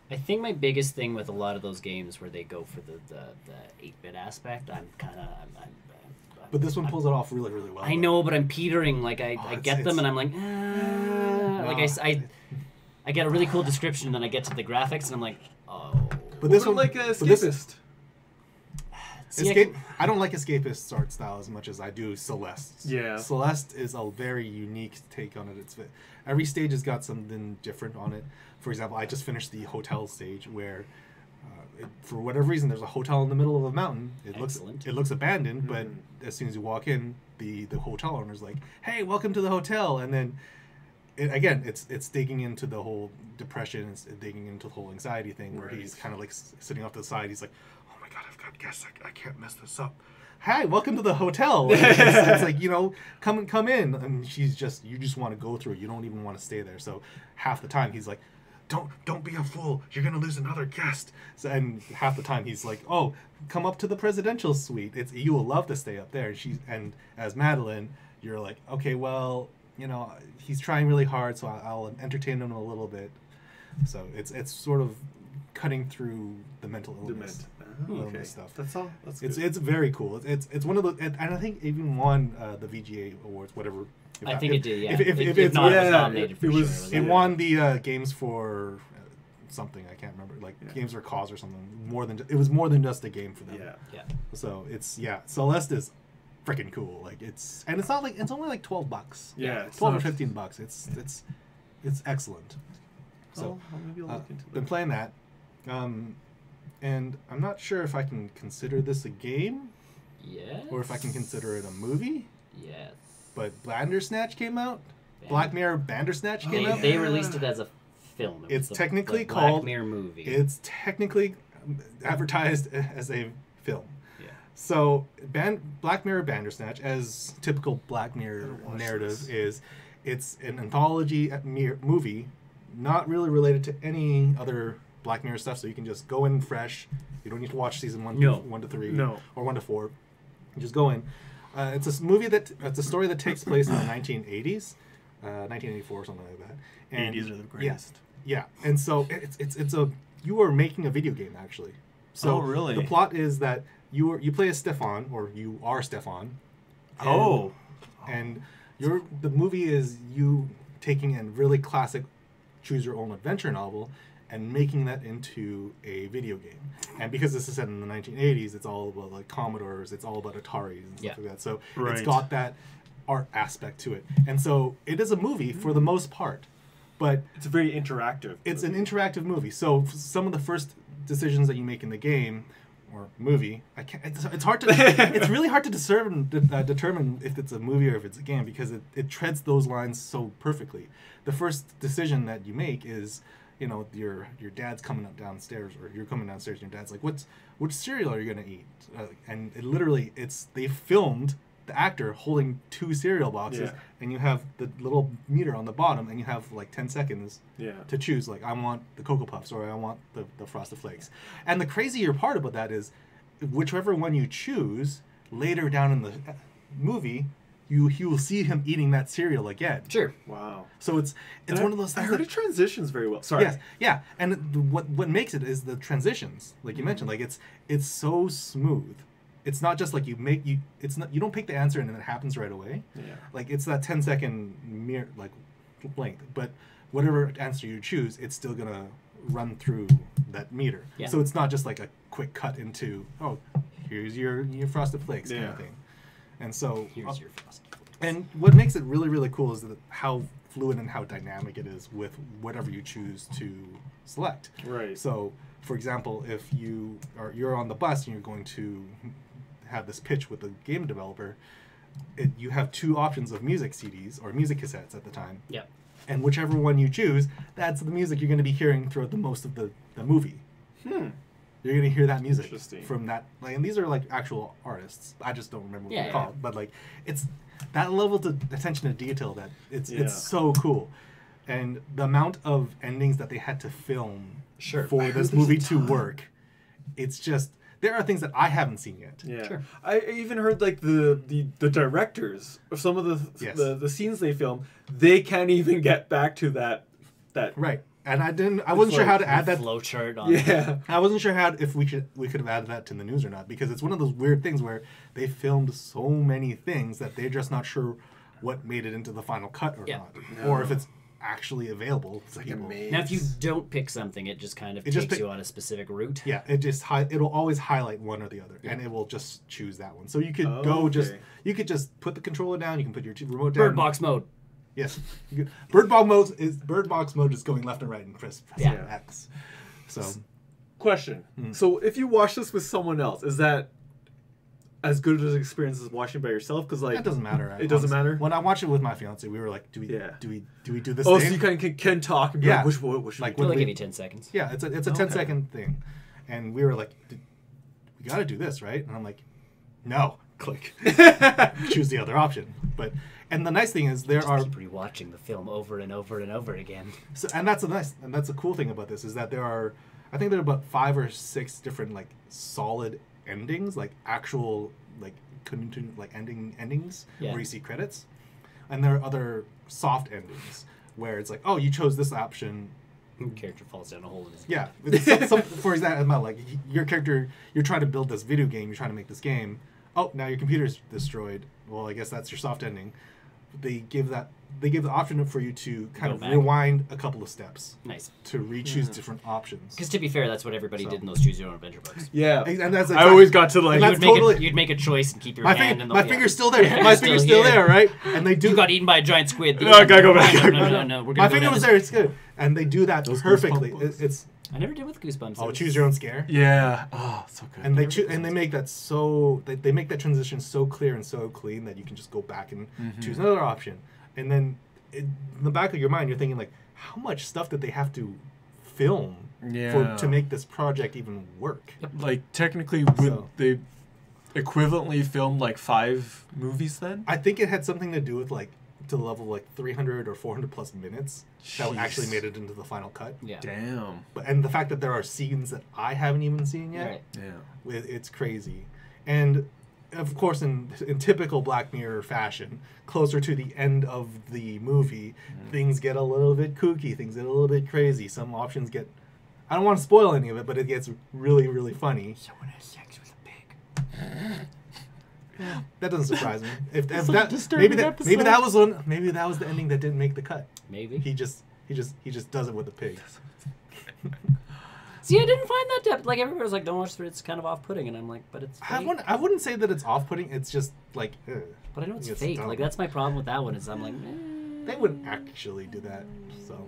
I think my biggest thing with a lot of those games where they go for the 8-bit aspect, I'm But this one pulls it off really, really well. I know, but I'm petering. Like I get them, it's- and I'm like, I get a really cool description, and then I get to the graphics, and I'm like, oh. But this one, like a but this- escapist. I don't like Escapist art style as much as I do Celeste. Yeah. Celeste is a very unique take on it. Every stage has got something different on it. For example, I just finished the hotel stage where, for whatever reason, there's a hotel in the middle of a mountain. It looks abandoned, but as soon as you walk in, the hotel owner's like, "Hey, welcome to the hotel," and then. It's digging into the whole depression, it's digging into the whole anxiety thing, where he's kind of like sitting off to the side. He's like, "Oh my god, I've got guests. I can't mess this up. Hi, welcome to the hotel." It's like, come in, and you just want to go through it. You don't even want to stay there. So half the time he's like, "Don't be a fool. You're gonna lose another guest." So, and half the time he's like, "Oh, come up to the presidential suite. You will love to stay up there." And as Madeline, you're like, "Okay, well." He's trying really hard, so I'll entertain him a little bit. So it's sort of cutting through the mental illness, stuff. That's all. That's good. It's very cool. It's one of the, and I think it even won the VGA awards, whatever. I think it did. Yeah. If it's not, yeah, it was nominated for sure. It won the games for something, I can't remember, games for cause or something. It was more than just a game for them. Yeah. So Celeste is freaking cool. It's only like $12. Yeah, $12 or $15. It's excellent. So maybe I'll look into that. Been playing that, and I'm not sure if I can consider this a game, or if I can consider it a movie. Yes. But Bandersnatch came out. Black Mirror Bandersnatch came out. They released it as a film. It's technically the called Black Mirror movie. It's technically advertised as a film. So, Black Mirror Bandersnatch, as typical Black Mirror narrative is, it's an anthology movie, not really related to any other Black Mirror stuff. So you can just go in fresh. You don't need to watch season 1 to 3 or 1 to 4. You just go in. It's a story that takes place in the 1980s, 1984 or something like that. And 80s are the greatest. Yeah, and so you are making a video game actually. So really? The plot is that you play as Stefan, or you are Stefan. And the movie is you taking a really classic choose your own adventure novel and making that into a video game. And because this is set in the 1980s, it's all about like Commodores, it's all about Ataris and stuff like that. So it's got that art aspect to it. And so it is a movie for the most part, but it's very interactive. It's an interactive movie. So some of the first decisions that you make in the game or movie, it's hard to it's really hard to determine if it's a movie or if it's a game, because it treads those lines so perfectly. The first decision that you make is, your dad's coming up downstairs, or you're coming downstairs and your dad's like, which cereal are you going to eat? And it literally, they filmed the actor holding 2 cereal boxes, and you have the little meter on the bottom, and you have like 10 seconds to choose, like, I want the Cocoa Puffs or I want the Frosted Flakes. And the crazier part about that is, whichever one you choose, later down in the movie, you will see him eating that cereal again. Sure. Wow. So it's one of those things. I heard it transitions very well. Sorry. Yes. Yeah. And what makes it is the transitions, like you mentioned. Like it's so smooth. It's not just like you don't pick the answer and then it happens right away. Yeah. Like it's that 10-second length, but whatever answer you choose, it's still gonna run through that meter. Yeah. So it's not just like a quick cut into, oh, here's your Frosted Flakes kind of thing. And so here's your Frosted Flakes. And what makes it really, really cool is how fluid and how dynamic it is with whatever you choose to select. Right. So, for example, if you're on the bus and you're going to have this pitch with the game developer, you have 2 options of music CDs or music cassettes at the time. Yeah. And whichever one you choose, that's the music you're going to be hearing throughout the most of the movie. You're going to hear that music from that. And these are like actual artists. I just don't remember what they're called. But like, it's that level of attention to detail that it's so cool. And the amount of endings that they had to film for this movie to work, it's just, there are things that I haven't seen yet. Yeah. Sure. I even heard like the directors of some of the scenes they film, they can't even get back to that. Right. And I wasn't sure how to add that flowchart on. Yeah. I wasn't sure if we could have added that to the news or not, because it's one of those weird things where they filmed so many things that they're just not sure what made it into the final cut or not. No. Or if it's actually available. It's like Now, if you don't pick something, it just kind of just takes you on a specific route. yeah, it'll always highlight one or the other, and it will just choose that one. So you could you could just put the controller down. You can put your remote down. Bird box mode. Yes, bird box mode is going left and right and press X. So, Question. So if you watch this with someone else, is that as good as an experience as watching by yourself? Because like that doesn't matter. It doesn't matter. When I watched it with my fiance, we were like, do we do this? Oh, thing? so you kind of can talk and be like, which should like we do? They'll give you 10 seconds. Yeah, it's a 10-second thing, and we were like, we got to do this, right? And I'm like, no, click, choose the other option. And the nice thing is Keep rewatching the film over and over and over again. So, and that's a cool thing about this is that I think there are about 5 or 6 different like solid endings, like actual like endings where you see credits, and there are other soft endings where it's like, oh, you chose this option. Character falls down a hole in his For example, like your character, you're trying to build this video game, you're trying to make this game. Oh, now your computer's destroyed. Well, I guess that's your soft ending. They give the option for you to kind of rewind a couple of steps. Nice. To re-choose different options. Because to be fair, that's what everybody did in those Choose Your Own Adventure books. Yeah. And that's I always got to like... You'd make a choice and keep your hand in the... My finger's still there. My finger's still there, right? And they do... You got eaten by a giant squid. No, I gotta go back. No. My finger was there. It's good. And they do that perfectly. I never did with Goosebumps. Oh, Choose Your Own Scare. Yeah. Oh, so good. And they make that so they make that transition so clear and so clean that you can just go back and choose another option. And then in the back of your mind, you're thinking like, how much stuff did they have to film to make this project even work? Like technically, they equivalently filmed like 5 movies then? I think it had something to do with like to the level of like 300 or 400 plus minutes that actually made it into the final cut. Yeah. Damn. And the fact that there are scenes that I haven't even seen yet, Right. Yeah. it's crazy. And of course, in typical Black Mirror fashion, closer to the end of the movie, things get a little bit kooky, things get a little bit crazy. Some options get... I don't want to spoil any of it, but it gets really, really funny. Someone has sex with a pig. That doesn't surprise me. If That's that disturbing maybe that was the ending that didn't make the cut. Maybe. He just does it with a pig. See, I didn't find that depth. Like, everybody was like, don't watch it, it's kind of off-putting. And I'm like, but it's fake. I wouldn't say that it's off-putting. It's just like... But I know it's It's fake. dumb. Like, that's my problem with that one is I'm like, They wouldn't actually do that, so...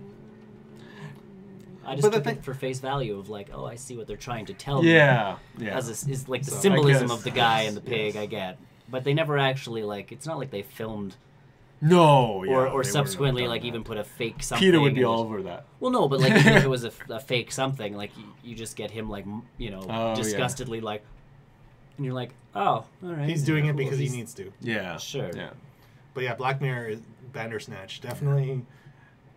I just took it for face value of like, oh, I see what they're trying to tell me. Yeah. Is like the So, symbolism I of the guy and the pig, I get. But they never actually, like, it's not like they filmed No. Yeah, or subsequently, like, even put a fake something. Peter would be and all over that. Well, no, but like even if it was a fake something, like you just get him like disgustedly like, and you're like, oh, all right. He's doing it cool. because he needs to. Yeah. Sure. Yeah. But yeah, Black Mirror is Bandersnatch. Definitely,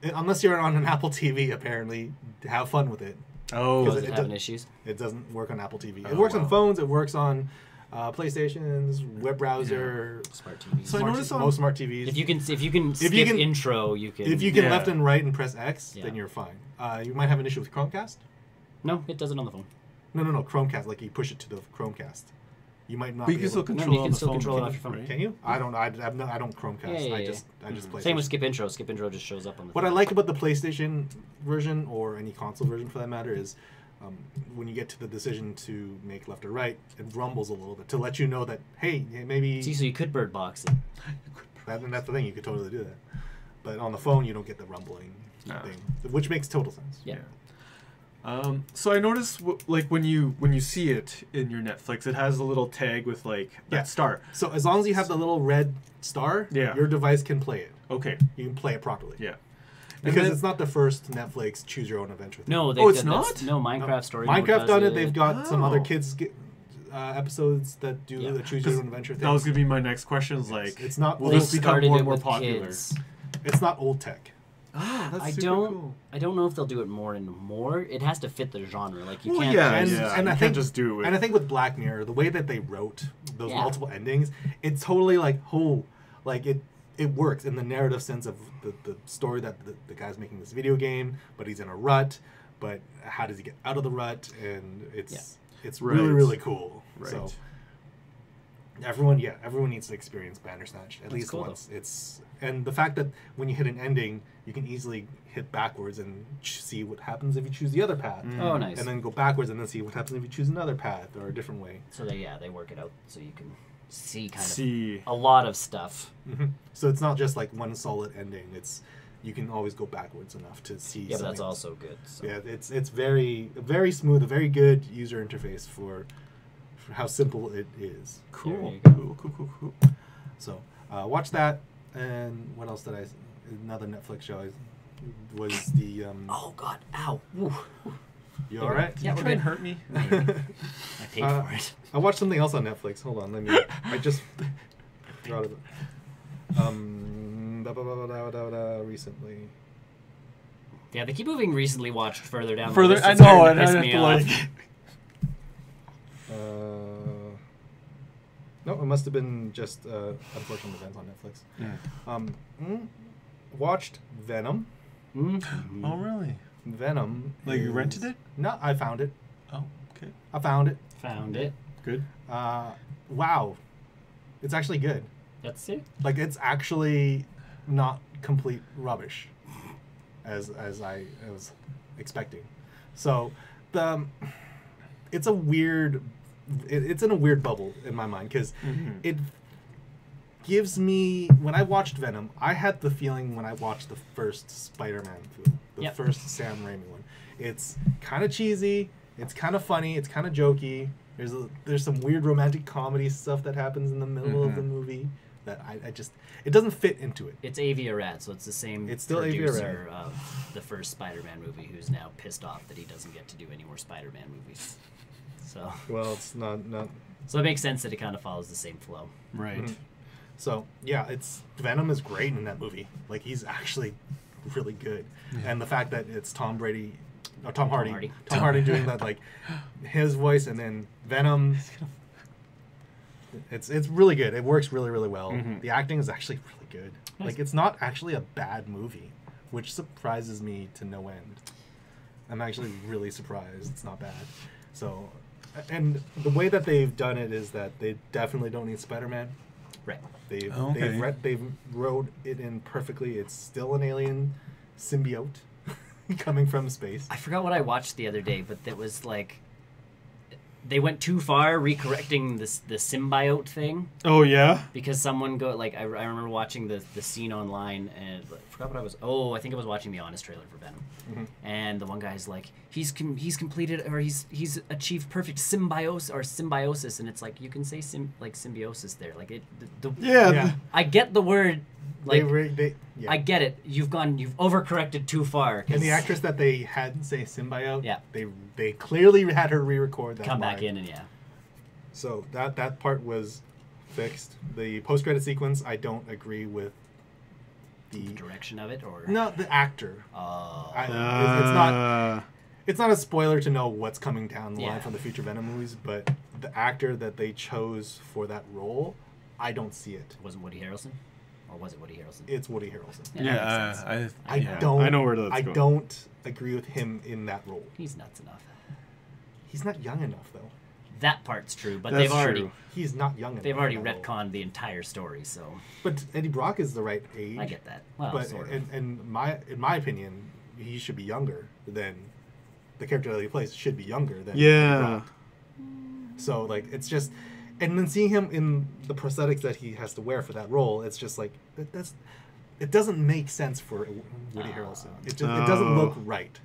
unless you're on an Apple TV, apparently, have fun with it. Oh. Was it having issues? It doesn't work on Apple TV. It Oh, works wow. on phones. It works on PlayStations, web browser, Smart TV. So I noticed most smart TVs. If you can skip intro, you can. If you can Yeah. left and right and press X, Yeah. then you're fine. You might have an issue with Chromecast. No, it does it on the phone. No, Chromecast. Like you push it to the Chromecast. You might not. But you be can still able to, control you on can the still phone. control it Can off you? your phone. Right? Can you? I don't. I don't Chromecast. Yeah, I just play. Same with skip intro. Skip intro just shows up on the What phone. I like about the PlayStation version, or any console version for that matter, is when you get to the decision to make left or right, it rumbles a little bit to let you know that, hey, maybe... See, so you could bird box it. That's the thing, you could totally do that. But on the phone, you don't get the rumbling thing, which makes total sense. Yeah. So I noticed, like when you see it in your Netflix, it has a little tag with like that star. So as long as you have the little red star, your device can play it. Okay. You can play it properly. Yeah. Because it's not the first Netflix choose your own adventure thing. No, it's not? No, Minecraft Story Mode Minecraft does done it. They've got some other Oh. kids episodes that do the choose your own adventure thing. That was gonna be my next question. Is like, It's not will old this become started more it and more with popular? kids. It's not old tech. Oh, that's I super don't. cool. I don't know if they'll do it more and more. It has to fit the genre. Like you Well, can't. yeah, just- yeah. And you I can't think just do it. And I think with Black Mirror, the way that they wrote those Yeah. multiple endings, it's totally like it works in the narrative sense of the story that the guy's making this video game, but he's in a rut. But how does he get out of the rut? And it's Right. really, really cool. Right. So everyone needs to experience Bandersnatch at least cool, once. And the fact that when you hit an ending, you can easily hit backwards and see what happens if you choose the other path. Oh, nice. And then go backwards and then see what happens if you choose another path or a different way. So they work it out so you can see a a lot of stuff. So it's not just like one solid ending. You can always go backwards enough to see. Yeah, but that's also good. So. Yeah, it's very smooth, a very good user interface for how simple it is. Cool. Cool. So watch that, and what else did I? Another Netflix show was the. Oh God! Ow! Woo. You all right? Yeah, Try and hurt me. I paid for it. I watched something else on Netflix. Hold on, let me. I just brought it. Recently. Yeah, they keep moving. Recently watched further down. Further, the list. I It's know. starting I to piss have me to off. like. No, it must have been just unfortunate events on Netflix. Yeah. Watched Venom. Mm-hmm. Oh really? Venom. Like you rented it? No, I found it. Oh, okay. I found it. Found it. Good. Wow, it's actually good. That's it. Like it's actually not complete rubbish, as I was expecting. So it's a weird. It's in a weird bubble in my mind because it gives me, when I watched Venom, I had the feeling when I watched the first Spider-Man film, the first Sam Raimi one. It's kind of cheesy, it's kind of funny, it's kind of jokey. There's some weird romantic comedy stuff that happens in the middle of the movie that I just, it doesn't fit into it. It's Avi Arad, so it's the same It's still Avi producer of the first Spider-Man movie, who's now pissed off that he doesn't get to do any more Spider-Man movies. So. Well, it's not. So it makes sense that it kind of follows the same flow. Right. So yeah, Venom is great in that movie. Like he's actually really good, and the fact that it's Tom Hardy doing that, like his voice, and then Venom. It's really good. It works really well. The acting is actually really good. Nice. Like it's not actually a bad movie, which surprises me to no end. I'm actually really surprised it's not bad. So. And the way that they've done it is that they definitely don't need Spider-Man. Right. They've wrote it in perfectly. It's still an alien symbiote coming from space. I forgot what I watched the other day, but it was like they went too far recorrecting the symbiote thing. Oh yeah. Because someone I remember watching the scene online and I forgot what I was. Oh, I think I was watching the Honest trailer for Venom, and the one guy's like, he's completed, or he's achieved perfect symbiosis, and it's like you can say symbiosis there, like it. I get the word. Like I get it. You've overcorrected too far. And the actress that they had say symbiote, they clearly had her re-record that. Come line. back in and So that part was fixed. The post-credit sequence, I don't agree with the direction of it, or no, the actor. Oh. It's not a spoiler to know what's coming down the line from the future Venom movies, but the actor that they chose for that role, I don't see it. Wasn't Woody Harrelson? Or was it Woody Harrelson? It's Woody Harrelson. I know where that's going. I don't agree with him in that role. He's nuts enough. He's not young enough, though. That part's true, but That's they've already true. He's not young enough. they've already retconned the entire story, so. But Eddie Brock is the right age. I get that. Well, but sort of. in my opinion, he should be younger than the character that he plays. Should be younger than Eddie Brock. So like it's just. And then seeing him in the prosthetics that he has to wear for that role, it's just like it doesn't make sense for Woody Harrelson. It doesn't look right.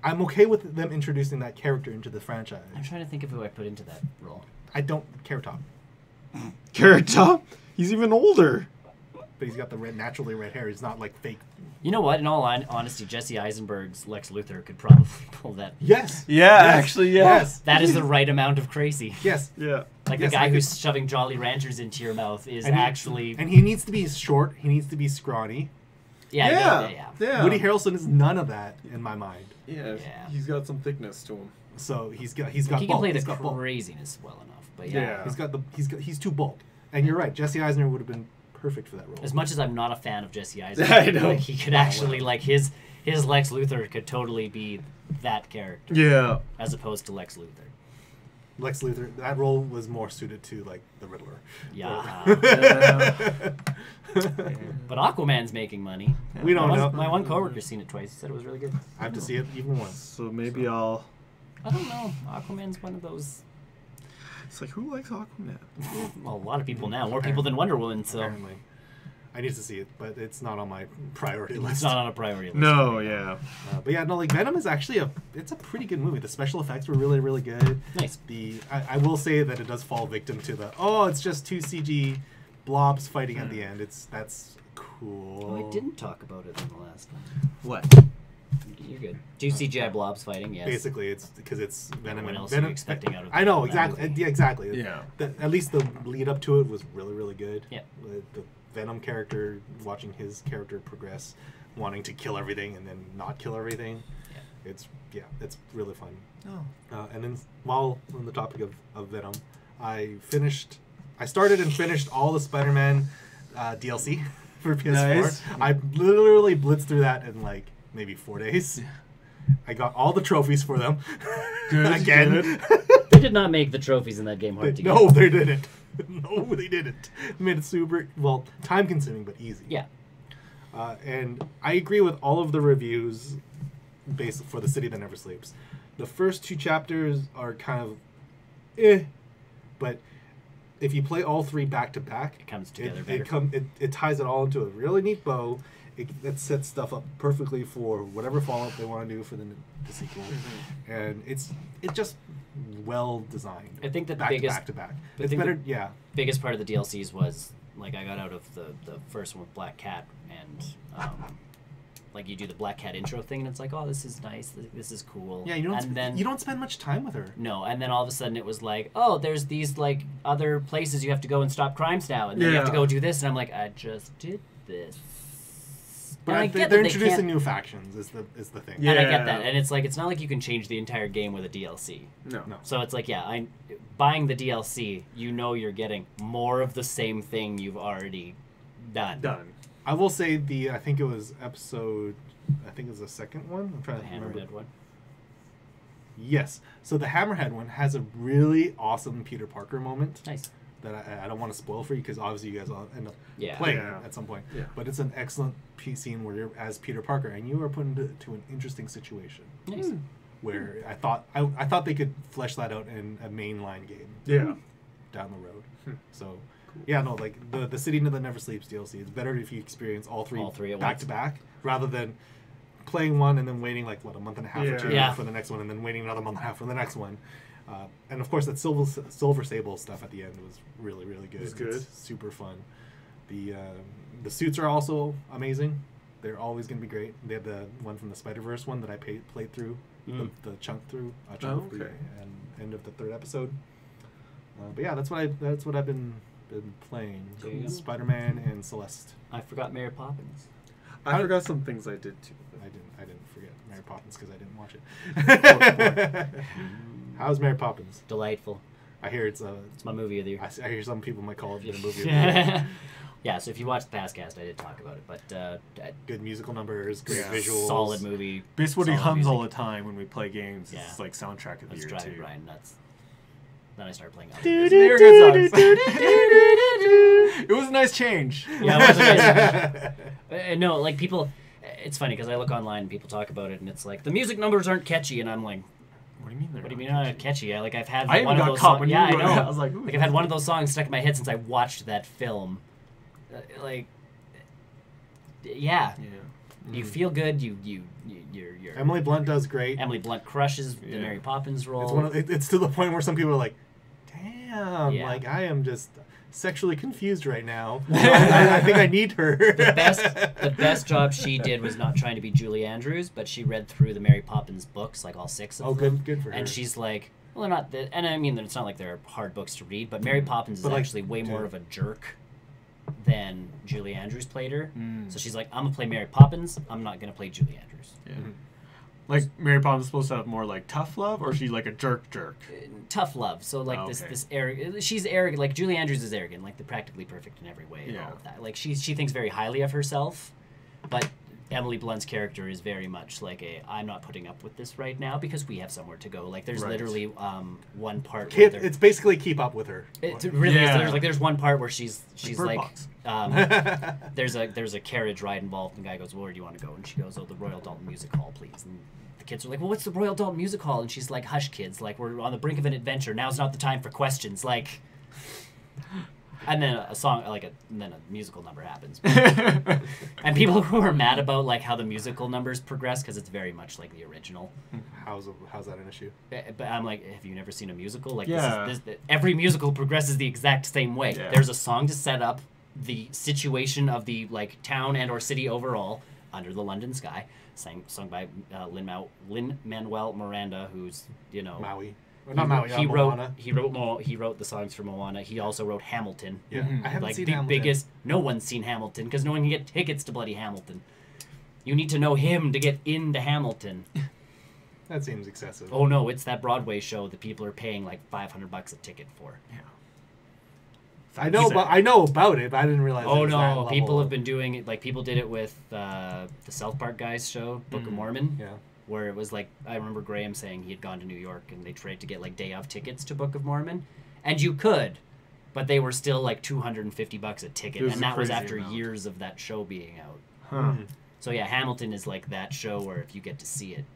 I'm okay with them introducing that character into the franchise. I'm trying to think of who I put into that role. I don't care Top, Carrot Top? He's even older. but he's got the naturally red hair. He's not like fake. You know what? In all honesty, Jesse Eisenberg's Lex Luthor could probably pull that. Yes. Yeah, Yes. actually, yeah. Yes. That is the right amount of crazy. Yes. Yeah. Like Yes, the guy I who's shoving Jolly Ranchers into your mouth is And actually. And he needs to be short. He needs to be scrawny. Yeah. Woody Harrelson is none of that in my mind. Yeah. Yeah. He's got some thickness to him. So he's got He can bulk. play the He's got bulk. craziness well enough, but Yeah. He's too bulk. And you're right. Jesse Eisner would have been perfect for that role. As much as I'm not a fan of Jesse Eisenberg, I know. like he could actually like his Lex Luthor could totally be that character Yeah. as opposed to Lex Luthor. Lex Luthor, that role was more suited to like the Riddler. Yeah. But Aquaman's making money. We don't know. My one coworker's seen it twice. He said it was really good. I have to see it even once. So maybe I'll. I don't know. Aquaman's one of those. It's like, who likes Aquaman? Well, a lot of people now. More people than Wonder Woman. So Apparently. I need to see it, but it's not on my priority list. it's not on a priority list. No, yeah. But yeah, no, like Venom is actually it's a pretty good movie. The special effects were really, really good. Nice. I will say that it does fall victim to it's just 2 CG blobs fighting at the end. That's cool. Oh, I didn't talk about it in the last one. What? You're good. 2 CGI blobs fighting, yes. Basically, it's because it's Venom. What and else are Venom, you expecting out of I know that exactly. movie? Yeah, exactly. Yeah. At least the lead up to it was really, really good. Yeah. The Venom character, watching his character progress, wanting to kill everything and then not kill everything. Yeah. It's really fun. Oh. And then while on the topic of Venom, I started and finished all the Spider-Man DLC for PS4. Nice. I literally blitzed through that in like maybe 4 days. I got all the trophies for them. Good. Again. Good. They did not make the trophies in that game hard to get. No, they didn't. No, they didn't. Made it super, time consuming, but easy. Yeah. And I agree with all of the reviews based for The City That Never Sleeps. The first 2 chapters are kind of but if you play all 3 back to back, It comes together better. It ties it all into a really neat bow. It sets stuff up perfectly for whatever follow-up they want to do for the sequel. And it's just well designed. I think that the back biggest to back to back. I It's think better, the yeah. biggest part of the DLCs was like I got out of the first one with Black Cat and like you do the Black Cat intro thing and it's like, oh, this is nice, this is cool. Yeah, you don't spend much time with her. No, and then all of a sudden it was like, oh, there's these like other places you have to go and stop crimes now, and then you have to go do this, and I'm like, I just did this. But And I get they're that they introducing can't- new factions is the thing. And I get Yeah. that, and it's like it's not like you can change the entire game with a DLC. No. So it's like, buying the DLC, you know you're getting more of the same thing you've already done. Done. I will say I think it was the second one. I'm trying The to remember. Hammerhead one. Yes. So the Hammerhead one has a really awesome Peter Parker moment Nice. that I don't want to spoil for you because obviously you guys will end up Yeah. playing Yeah. it at some point. Yeah. But it's an excellent scene where you're as Peter Parker and you are put into an interesting situation Nice. where I thought they could flesh that out in a mainline game. Yeah. Down the road. So, yeah, no, like the City That Never Sleeps DLC. It's better if you experience all three at back once. to back rather than playing one and then waiting like a month and a half or 2 Yeah. for the next one, and then waiting another month and a half for the next one. And of course, that Silver Sable stuff at the end was really, really good. It's good. It's super fun. The suits are also amazing. They're always going to be great. They had the one from the Spider-Verse one that I played through, the chunk through, of the end of the 3rd episode. But yeah, that's what I've been playing. There you go. Spider-Man and Celeste. I forgot Mary Poppins. I forgot some things I did too. I didn't forget Mary Poppins because I didn't watch it. How's Mary Poppins? Delightful. I hear it's my movie of the year. I hear some people might call it the movie of the year. Yeah, so if you watch the past cast, I did talk about it, but Good musical numbers, great Yeah. visuals. solid movie. Basically, what he solid hums music. all the time when we play games. Yeah. It's like soundtrack of the That's year driving too. Brian nuts. Then I started playing They're good songs. It was a nice change. Yeah, it was a nice no, like people, it's funny because I look online and people talk about it and it's like, the music numbers aren't catchy, and I'm like, What do you mean? what do you mean not catchy? Like I've had I even one of got those caught songs. when you Yeah, I were know. going, I was like, ooh. I've had one of those songs stuck in my head since I watched that film. Yeah. You feel good. You're Emily Blunt does great. Emily Blunt crushes the Yeah. Mary Poppins role. It's to the point where some people are like, damn, Yeah. like I am just sexually confused right now. I think I need her. The best job she did was not trying to be Julie Andrews, but she read through the Mary Poppins books, like all 6 of them. Good for her. And she's like, well, they're not, and I mean, it's not like they're hard books to read, but Mary Poppins is But, like, actually way more of a jerk than Julie Andrews played her. So she's like, I'm going to play Mary Poppins, I'm not going to play Julie Andrews. Yeah. Like Mary Poppins is supposed to have more like tough love, or is she like a jerk? Tough love. So like Oh, this okay. arrogant. She's arrogant. Like Julie Andrews is arrogant. Like they're practically perfect in every way and Yeah. all of that. Like she thinks very highly of herself, but Emily Blunt's character is very much like I'm not putting up with this right now because we have somewhere to go. Like there's literally one part where It's basically keep up with her. It really is. There's one part where she's like there's a carriage ride involved, and the guy goes, well, where do you want to go? And she goes, oh, the Royal Dalton Music Hall, please. And the kids are like, well, what's the Royal Dalton Music Hall? And she's like, hush, kids, like we're on the brink of an adventure. Now's not the time for questions. Like, and then and then a musical number happens. And people who are mad about like how the musical numbers progress because it's very much like the original. How's that an issue? But I'm like, have you never seen a musical? Like, every musical progresses the exact same way. Yeah. There's a song to set up the situation of the like town and or city overall under the London sky, sung by Lin-Manuel Miranda, who's Maui. He wrote the songs for Moana. He also wrote Hamilton. Yeah, I haven't seen Hamilton. Biggest. No one's seen Hamilton because no one can get tickets to bloody Hamilton. You need to know him to get into Hamilton. That seems excessive. Oh no, it's that Broadway show that people are paying like $500 a ticket for. Yeah. I know about it, but I didn't realize. Oh no, people have been doing it. Like people did it with the South Park guys show, Book of Mormon. Yeah. Where it was like, I remember Graham saying he had gone to New York and they tried to get like day of tickets to Book of Mormon, and you could, but they were still like $250 a ticket, and that was after years of that show being out. Huh. So yeah, Hamilton is like that show where if you get to see it,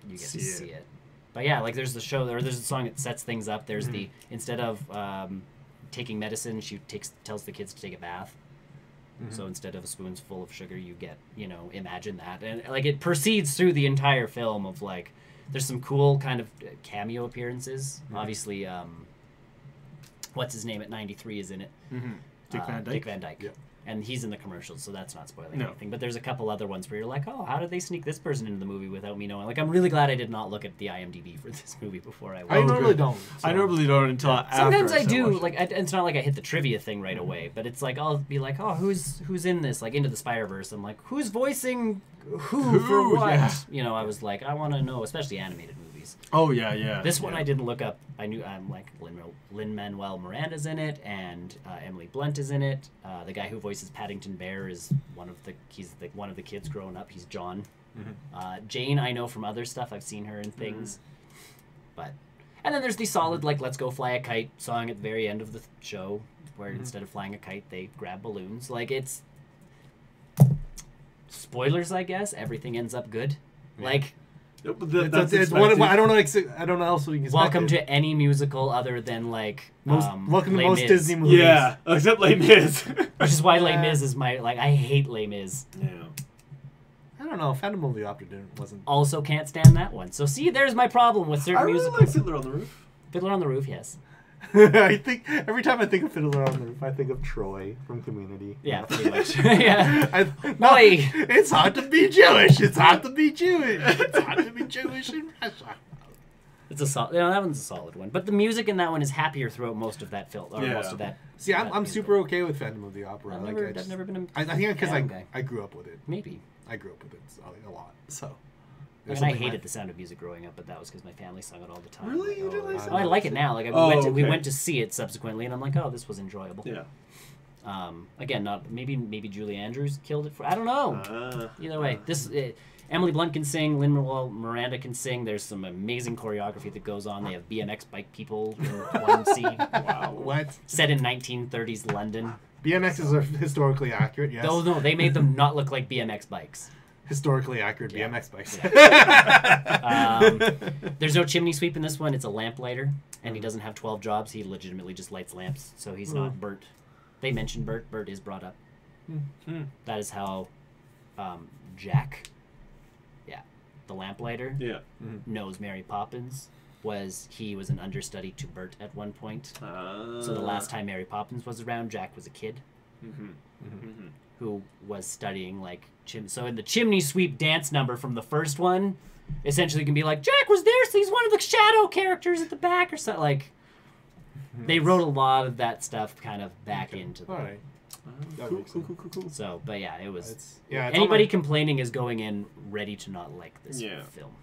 you get to see it. But yeah, like there's the show, or there's a song that sets things up. There's the instead of taking medicine, she tells the kids to take a bath. So instead of a spoonful of sugar, you get, imagine that. And like it proceeds through the entire film of like, there's some cool kind of cameo appearances. Obviously, what's his name at 93 is in it. Dick Van Dyke. Yeah. And he's in the commercials, so that's not spoiling anything. But there's a couple other ones where you're like, oh, how did they sneak this person into the movie without me knowing? Like, I'm really glad I did not look at the IMDb for this movie before I watched it. I normally don't. So. I normally don't until after. Sometimes I do. Like, it's not like I hit the trivia thing right away, but it's like I'll be like, oh, who's in this? Like, Into the Spider-Verse. I'm like, who's voicing who for what? Yeah. I was like, I want to know, especially animated movies. Oh yeah. This one I didn't look up. I knew like Lin-Manuel Miranda's in it, and Emily Blunt is in it. The guy who voices Paddington Bear is one of the kids growing up. He's John. Jane I know from other stuff. I've seen her in things. And then there's the solid like "Let's Go Fly a Kite" song at the very end of the show, where instead of flying a kite they grab balloons. Like it's spoilers, I guess. Everything ends up good. Yeah. Like. I don't know else we can expect. Welcome to any musical other than like welcome to Les most Mis. Disney movies. Yeah, except Les Mis. Which is why Les Mis is my I hate Les Mis. Yeah. I don't know. Phantom of the Opera wasn't. Also can't stand that one. So see, there's my problem with certain musicals. I really like Fiddler on the Roof. Fiddler on the Roof, yes. I think every time I think of Fiddler on the Roof, I think of Troy from Community. Yeah, pretty much. Yeah. Boy, it's hard to be Jewish. It's hard to be Jewish. It's hard to be Jewish in Russia. It's a solid. That one's a solid one. But the music in that one is happier throughout most of that film, or most of that. See, I'm super okay with Phantom of the Opera. I've never been. I think because I grew up with it. Maybe. I grew up with it a lot. So. I hated The Sound of Music growing up, but that was because my family sung it all the time. Really? You didn't like I like it now. Like we went to see it subsequently, and I'm like, oh, this was enjoyable. Yeah. Again, not maybe Julie Andrews killed it for. I don't know. Either way, Emily Blunt can sing. Lin-Manuel Miranda can sing. There's some amazing choreography that goes on. They have BMX bike people in one scene. Wow. What? Set in 1930s London. BMXs are historically accurate. Yes. No, they made them not look like BMX bikes. Historically accurate BMX bikes. Yeah. There's no chimney sweep in this one. It's a lamplighter, and he doesn't have 12 jobs. He legitimately just lights lamps, so he's not Bert. They mention Bert. Bert is brought up. That is how Jack, the lamplighter, knows Mary Poppins. He was an understudy to Bert at one point. So the last time Mary Poppins was around, Jack was a kid. Who was studying like so in the chimney sweep dance number from the first one, essentially you can be like, Jack was there, so he's one of the shadow characters at the back or something. Like they wrote a lot of that stuff kind of back into the Alright. Cool. So but yeah, it was it's anybody complaining is going in ready to not like this film.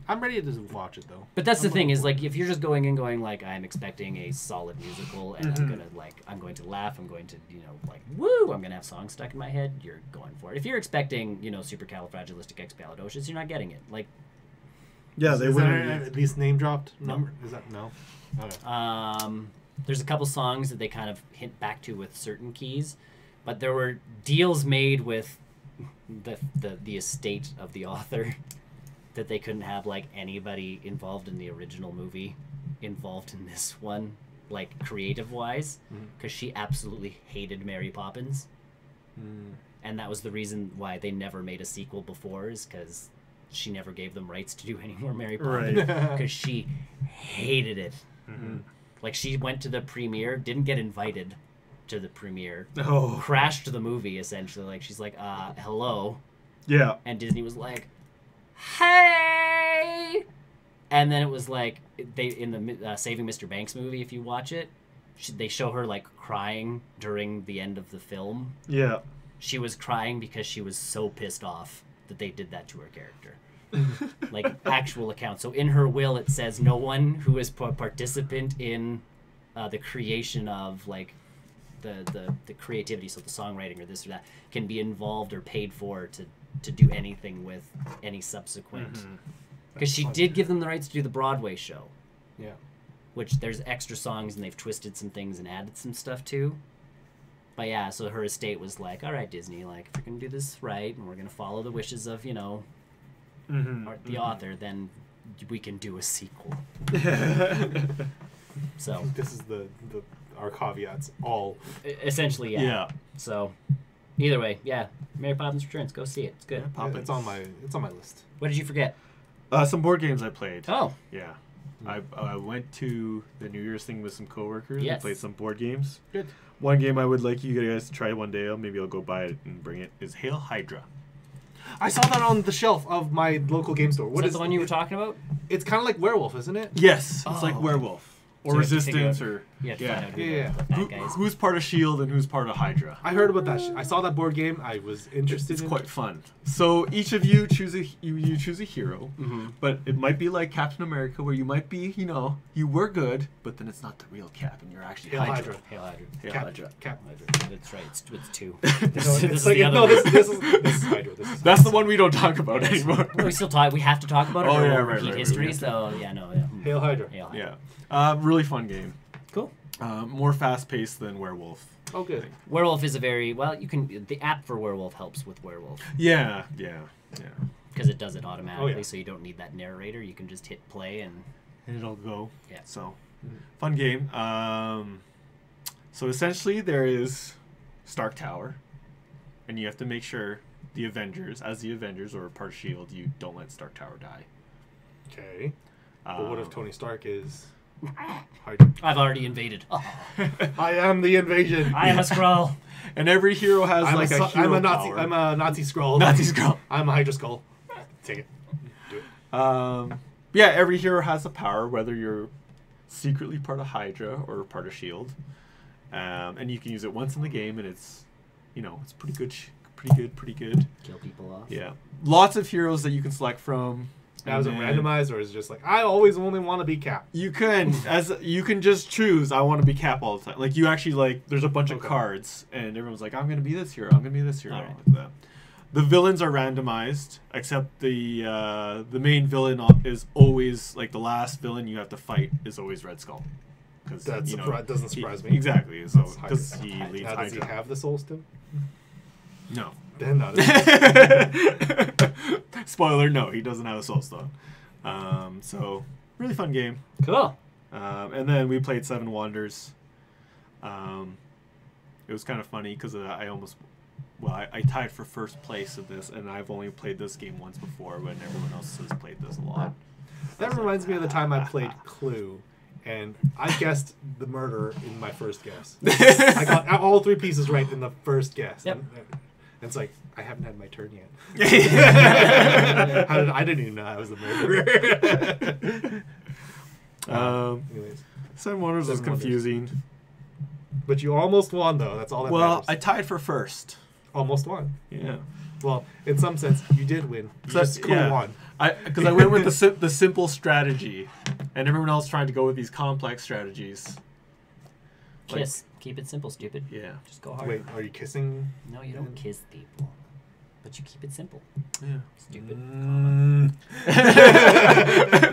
I'm ready to watch it though. But that's the I'm thing looking is forward like if you're just going in going like I'm expecting a solid musical and I'm going to laugh, I'm going to like woo, I'm gonna have songs stuck in my head. You're going for it. If you're expecting supercalifragilisticexpialidocious, you're not getting it. Like Yeah, they is would. there at least name dropped number? Is that no? Okay. there's a couple songs that they kind of hint back to with certain keys, but there were deals made with the estate of the author that they couldn't have like anybody involved in the original movie involved in this one, like creative wise, because she absolutely hated Mary Poppins. And that was the reason why they never made a sequel before, is because she never gave them rights to do any more Mary Poppins, because she hated it. Like she went to the premiere, didn't get invited to the premiere, crashed the movie essentially. Like she's like, hello. Yeah. And Disney was like, hey. And then it was like they in the Saving Mr. Banks movie, if you watch it, they show her like crying during the end of the film. Yeah. She was crying because she was so pissed off that they did that to her character. Like actual account. So in her will it says no one who is participant in the creation of like the creativity, so the songwriting or this or that, can be involved or paid for to do anything with any subsequent. Because she did give them the rights to do the Broadway show. Yeah. Which there's extra songs and they've twisted some things and added some stuff too. But yeah, so her estate was like, all right, Disney, like if you're gonna do this right and we're gonna follow the wishes of the author, then we can do a sequel. So this is our caveats all. Essentially, yeah. Yeah. So either way, yeah, Mary Poppins Returns, go see it. It's good. It's on my list. What did you forget? Some board games I played. Oh. Yeah. I went to the New Year's thing with some coworkers and Yes. played some board games. Good. One game I would like you guys to try one day, maybe I'll go buy it and bring it, is Hail Hydra. I saw that on the shelf of my local game store. What is that the one you were talking about? It's kind of like Werewolf, isn't it? Yes, it's like Oh. Werewolf. Or So you have to Resistance, figure or... You have to Yeah. find out who Yeah. the bad guy is. Who's part of S.H.I.E.L.D. and who's part of Hydra. I heard about that. I saw that board game. I was interested It's in quite fun. So each of you choose you choose a hero, but it might be like Captain America, where you might be, you were good, but then it's not the real Cap, and you're actually Hail Hydra. Hail Hydra. Hail Cap. Hydra. Cap. That's right. It's two. No, This it's is like, the other no, one. this is Hydra. This is That's the one we don't talk about anymore. We still talk. We have to talk about it. Oh, or yeah, we'll right, repeat right, history. right. So yeah, no, yeah. Hail Hydra. Hail Hydra. Yeah. Really fun game. Cool. More fast-paced than Werewolf. Oh, good. Werewolf is a very the app for Werewolf helps with Werewolf Yeah. because it does it automatically, Oh, yeah. so you don't need that narrator. You can just hit play and It'll go. Yeah. So, fun game. So essentially, there is Stark Tower, and you have to make sure the Avengers, or part of S.H.I.E.L.D., you don't let Stark Tower die. Okay. But what if Tony Stark is I've already invaded. Oh, I am the invasion. I am a Skrull. And every hero has I'm like a, a hero I'm a Nazi. power. I'm a Nazi Skrull. Nazi Skrull. I'm a Hydra Skull. Take it. Do it. Yeah, every hero has a power, whether you're secretly part of Hydra or part of S.H.I.E.L.D. And you can use it once in the game, and it's pretty good. Pretty good. Kill people off. Yeah. Lots of heroes that you can select from. Now, is it And then randomized, or is it just like I always only want to be Cap? You can just choose. I want to be Cap all the time. Like you actually there's a bunch of Okay. cards, and everyone's like, I'm gonna be this hero. I'm gonna be this hero. Alright. Like that. The villains are randomized, except the main villain is always like the last villain you have to fight is always Red Skull. Because doesn't surprise me. Exactly. So That's because Hydra. he leads Now, does he Hydra. have the Soul Stone? No. Then not. Spoiler: no, he doesn't have a Soul Stone. So really fun game. Cool. And then we played Seven Wonders. It was kind of funny because I tied for first place of this, and I've only played this game once before when everyone else has played this a lot. That reminds me of the time I played Clue, and I guessed the murder in my first guess. I got all three pieces right in the first guess. Yep. And it's like, I haven't had my turn yet. I didn't even know I was the murderer. Anyways. Seven Wonders was Seven Wonders. confusing. But you almost won, though. That's all that Well, matters. I tied for first. Almost won. Yeah. Well, in some sense, you did win. You So, just yeah. won. Because I went with the simple strategy, and everyone else trying to go with these complex strategies. Kiss. Keep it simple, stupid. Yeah. Just go hard. Wait, are you kissing? No, you don't kiss people. But you keep it simple. Yeah. Stupid.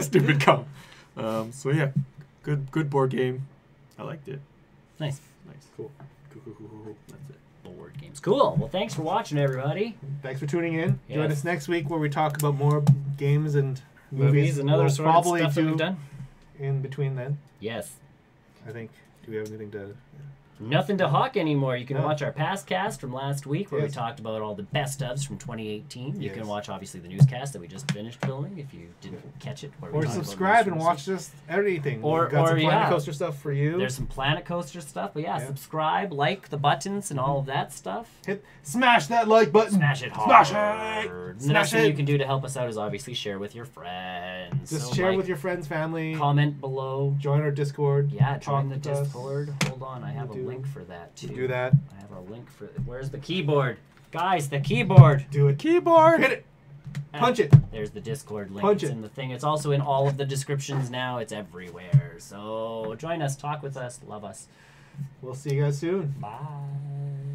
Stupid cum. So yeah, good board game. I liked it. Nice. Cool. That's it. Board games. Cool. Well, thanks for watching, everybody. Thanks for tuning in. Yes. Join us next week where we talk about more games and movies. and other We'll sort of probably stuff that do we've done. in between then. Yes. I think. Do we have anything to? Nothing to hawk anymore. You can No. watch our past cast from last week where Yes. we talked about all the best ofs from 2018. You Yes. can watch, obviously, the newscast that we just finished filming if you didn't catch it. Where we Or talked about subscribe and news watch just everything. Or- We've got some or, Planet yeah. Coaster stuff for you. There's some Planet Coaster stuff, but yeah, Yeah. subscribe, like the buttons and all of that stuff. Smash that like button. Smash it hard. Smash it. And the Smash next thing it. you can do to help us out is obviously share with your friends. Just So, share like, with your friends, family. comment below. Join our Discord. Yeah, talk join the with us. Discord. Hold on, I have a do- link for that too. Do that. I have a link for. Where's the keyboard, guys? The keyboard. Do it. Keyboard. Hit it. Punch it. There's the Discord link. Punch It's it. in the thing. It's also in all of the descriptions now. It's everywhere. So join us, talk with us, love us. We'll see you guys soon. Bye.